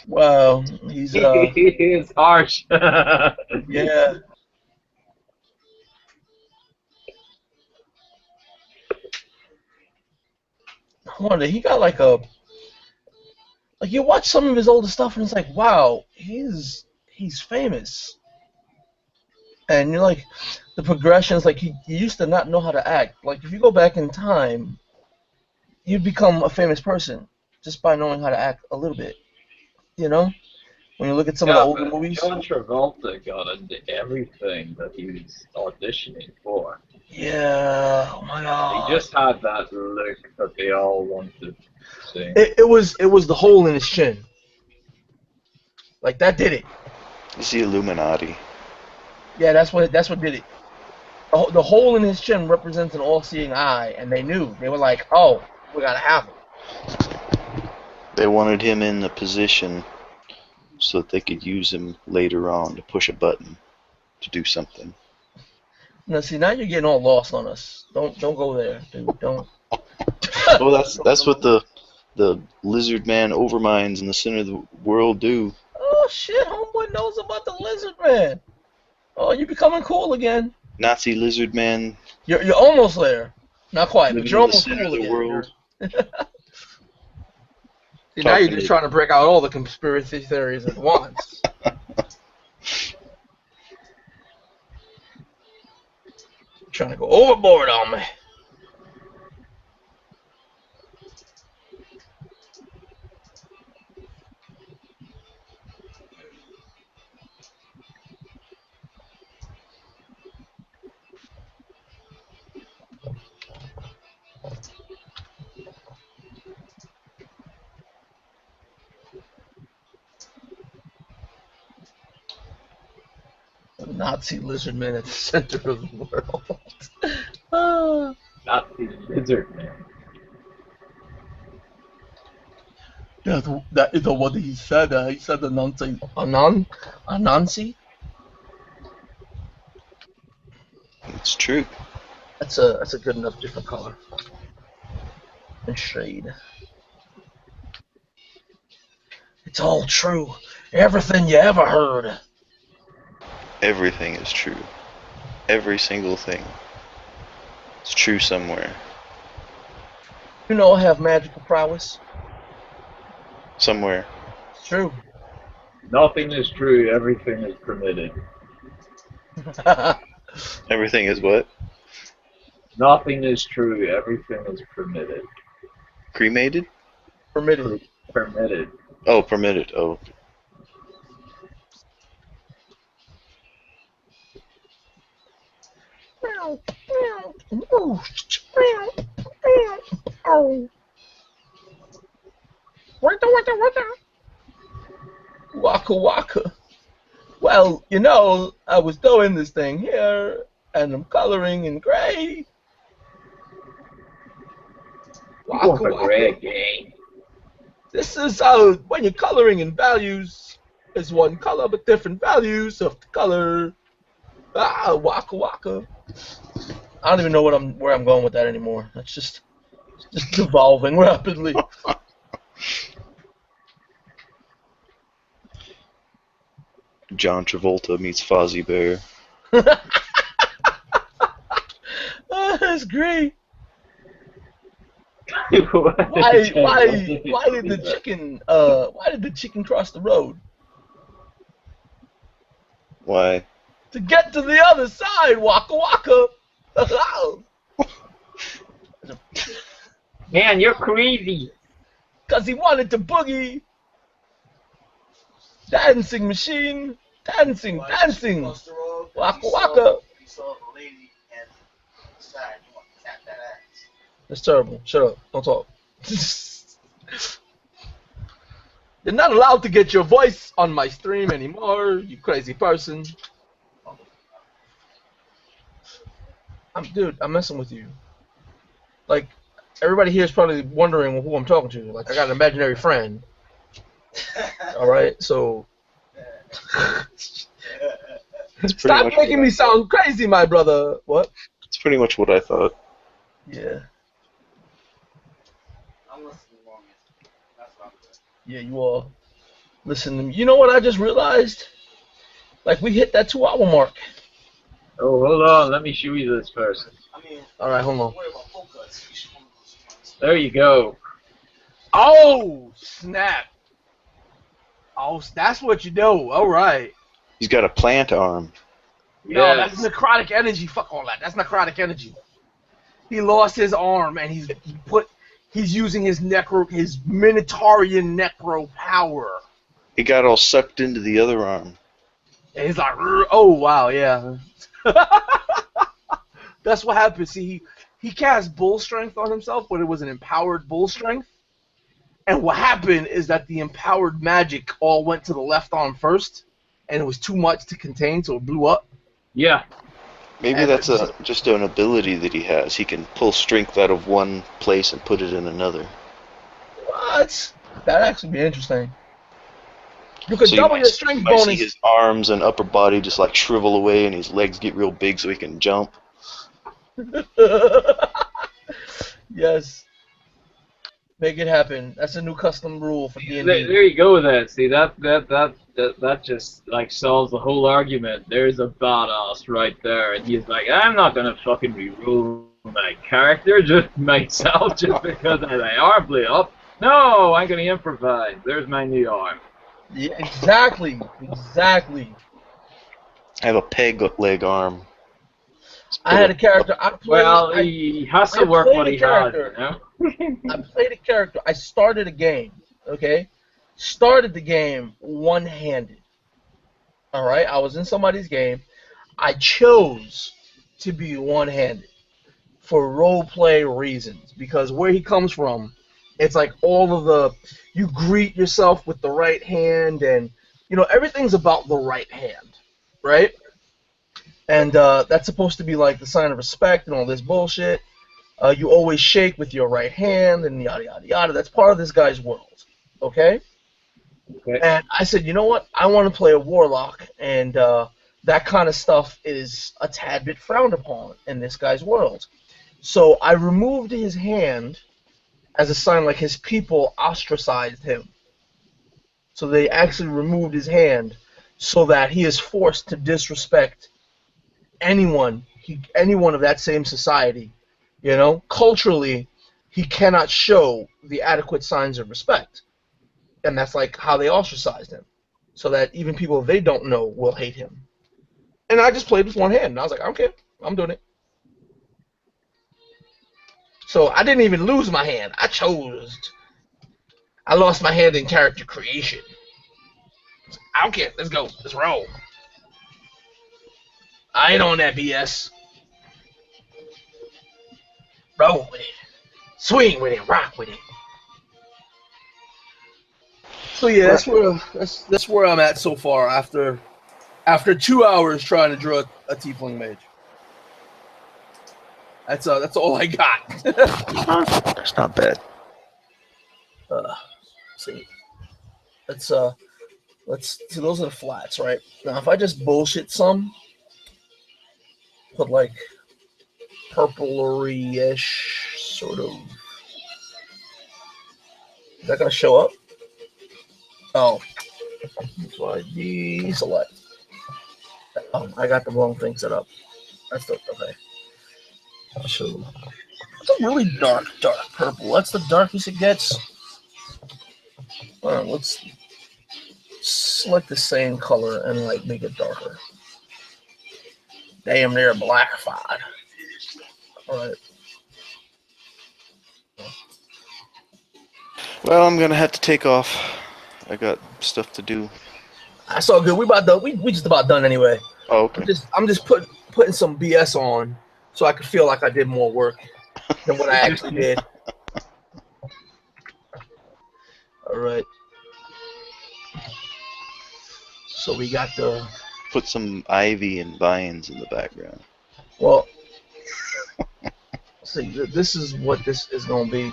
Wow, he's He's harsh. yeah. I wonder, he got like you watch some of his older stuff and it's like, wow, he's famous. And you're like, the progressions, like he used to not know how to act. Like if you go back in time, you'd become a famous person just by knowing how to act a little bit. You know? When you look at some of the older movies. John Travolta got into everything that he was auditioning for. Yeah, oh my god. He just had that look that they all wanted to see. It was the hole in his chin. Like that did it. It's the Illuminati. Yeah, that's what did it. The hole in his chin represents an all-seeing eye, and they knew. They were like, oh, we gotta have him. They wanted him in the position so that they could use him later on to push a button to do something. Now, see, now you're getting all lost on us. Don't go there, dude. Don't. Well, that's what the lizard man overminds in the center of the world do. Oh shit, homeboy knows about the lizard man. Oh, you're becoming cool again. Nazi lizard man. You're almost there. Not quite, but living you're in the almost center cool of the again. world. See, now you're just trying to break out all the conspiracy theories at once. Trying to go overboard on me. Nazi lizard man at the center of the world. Nazi lizard man. That is what he said. He said a Nazi. A Nazi? It's true. That's a good enough different color and shade. It's all true. Everything you ever heard. Everything is true. Every single thing. It's true somewhere. You know I have magical prowess. Somewhere. It's true. Nothing is true. Everything is permitted. Everything is what? Nothing is true. Everything is permitted. Cremated? Permitted. Permitted. Oh, permitted. Oh. Waka waka. Well, you know, I was doing this thing here, and I'm coloring in gray. Waka waka. This is how, when you're coloring in values, it's one color but different values of the color. Waka waka. I don't even know where I'm going with that anymore. That's just evolving rapidly. John Travolta meets Fozzie Bear. That's great. Why Why did the chicken cross the road? Why? To get to the other side, waka waka. Man, you're crazy. Cause he wanted to boogie. Dancing machine. Dancing. Waka waka. You saw the lady and decide you want to tap that ass. That's terrible. Shut up. Don't talk. You're not allowed to get your voice on my stream anymore, you crazy person. Dude, I'm messing with you. Like, everybody here is probably wondering who I'm talking to. Like, I got an imaginary friend. Alright, so... Stop making me sound crazy, my brother. What? That's pretty much what I thought. Yeah. I'm listening along. That's what I'm doing. Yeah, you are. Listen to me. You know what I just realized? Like, we hit that 2-hour mark. Oh, hold on. Let me show you this first. I mean, Alright, hold on. don't worry about full cuts. You should want those. There you go. Oh, snap. Oh, that's what you do. Alright. He's got a plant arm. No, Yes. that's necrotic energy. Fuck all that. That's necrotic energy. He lost his arm, and he's using his Minotaurian necro power. He got all sucked into the other arm. And he's like, oh wow, yeah. That's what happened. See, he cast bull strength on himself, but it was an empowered bull strength. And what happened is that the empowered magic all went to the left arm first, and it was too much to contain, so it blew up. Yeah. Maybe And that's just an ability that he has. He can pull strength out of one place and put it in another. What? That'd actually be interesting. You could So double you your strength might see bonus. his arms and upper body just like shrivel away, and his legs get real big so he can jump. Yes, make it happen. That's a new custom rule for D&D. There you go with that. See, that just like solves the whole argument. There's a badass right there, and he's like, I'm not gonna fucking reroll my character just myself just because I my arm blew up. No, I'm gonna improvise. There's my new arm. Yeah, exactly. Exactly. I have a peg leg arm. I had a character. I played. Well, he has to work what he has, you know? I played a character. I started a game. Okay, started the game one-handed. All right, I was in somebody's game. I chose to be one-handed for role play reasons because where he comes from, it's like all of the you greet yourself with the right hand and everything's about the right hand, right? And that's supposed to be like the sign of respect and all this bullshit. You always shake with your right hand and yada yada yada. That's part of this guy's world, okay? Okay. And I said, you know what? I want to play a warlock, and that kind of stuff is a tad bit frowned upon in this guy's world. So I removed his hand as a sign like his people ostracized him. So they actually removed his hand so that he is forced to disrespect anyone of that same society. Culturally, he cannot show the adequate signs of respect. And that's like how they ostracized him. So that even people they don't know will hate him. And I just played with one hand. And I was like, okay, I'm doing it. So I didn't even lose my hand. I lost my hand in character creation. I don't care. Let's go. Let's roll. I ain't on that BS. Roll with it. Swing with it. Rock with it. So yeah, that's where I'm at so far after 2 hours trying to draw a tiefling mage. That's all I got. That's not bad. See, let's see. Those are the flats, right? Now, if I just bullshit some, put like purpley-ish sort of. Is that gonna show up? Oh, that's why deselect. Oh, I got the wrong thing set up. That's the okay. So it's a really dark purple. That's the darkest it gets. All right, let's select the same color and like make it darker. Damn near blackified. All right. Well, I'm gonna have to take off. I got stuff to do. That's all good. We about done. We just about done anyway. Oh, okay. I'm just putting some BS on so I could feel like I did more work than what I actually did. All right. So we got the. Put some ivy and vines in the background. Well, see, this is what this is gonna be.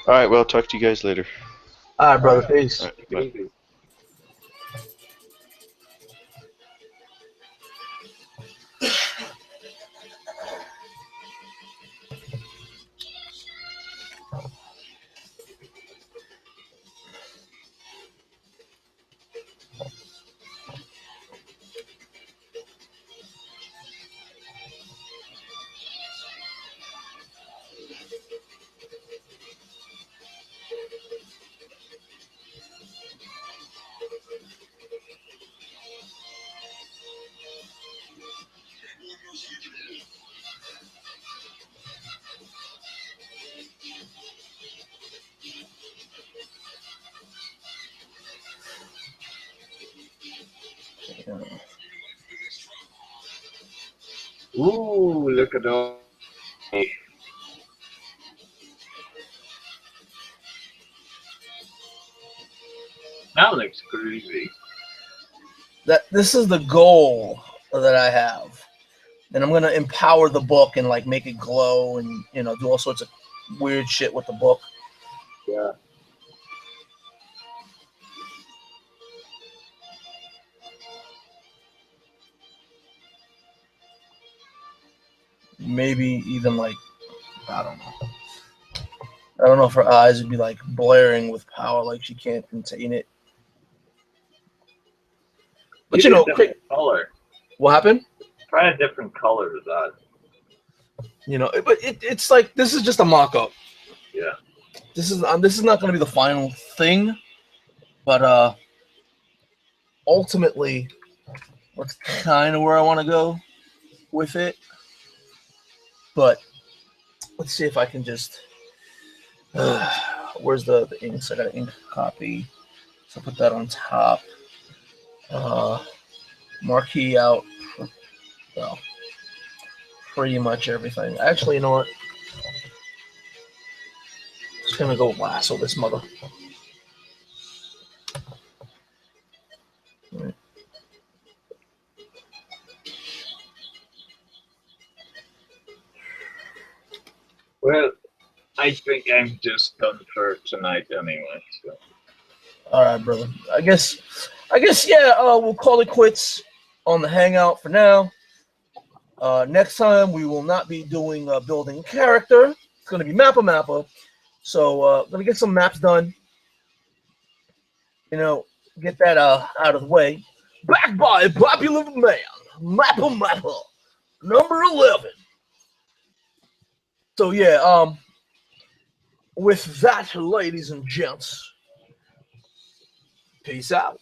All right. Well, talk to you guys later. All right, brother. Peace. All right, bye. Ooh, look at all. That looks groovy. This is the goal that I have, and I'm gonna empower the book and like make it glow and do all sorts of weird shit with the book. Yeah. Maybe even like, I don't know. I don't know if her eyes would be like blaring with power, like she can't contain it. But you know, different color. what happened? Try a different color to that. You know, but it's like this is just a mock-up. Yeah. This is not going to be the final thing, but ultimately, that's kind of where I want to go with it. But let's see if I can just. Where's the inks? I got an ink copy, so put that on top. Marquee out. Well, pretty much everything. Actually, you know what? Just gonna go lasso this mother. Right. Well, I think I'm just done for tonight anyway. So. All right, brother. I guess, yeah. We'll call it quits on the hangout for now. Next time we will not be doing building a character. It's gonna be Mappa. So gonna get some maps done. You know, get that out of the way. Backed by a popular man, Mappa, number 11. So yeah, with that, ladies and gents, peace out.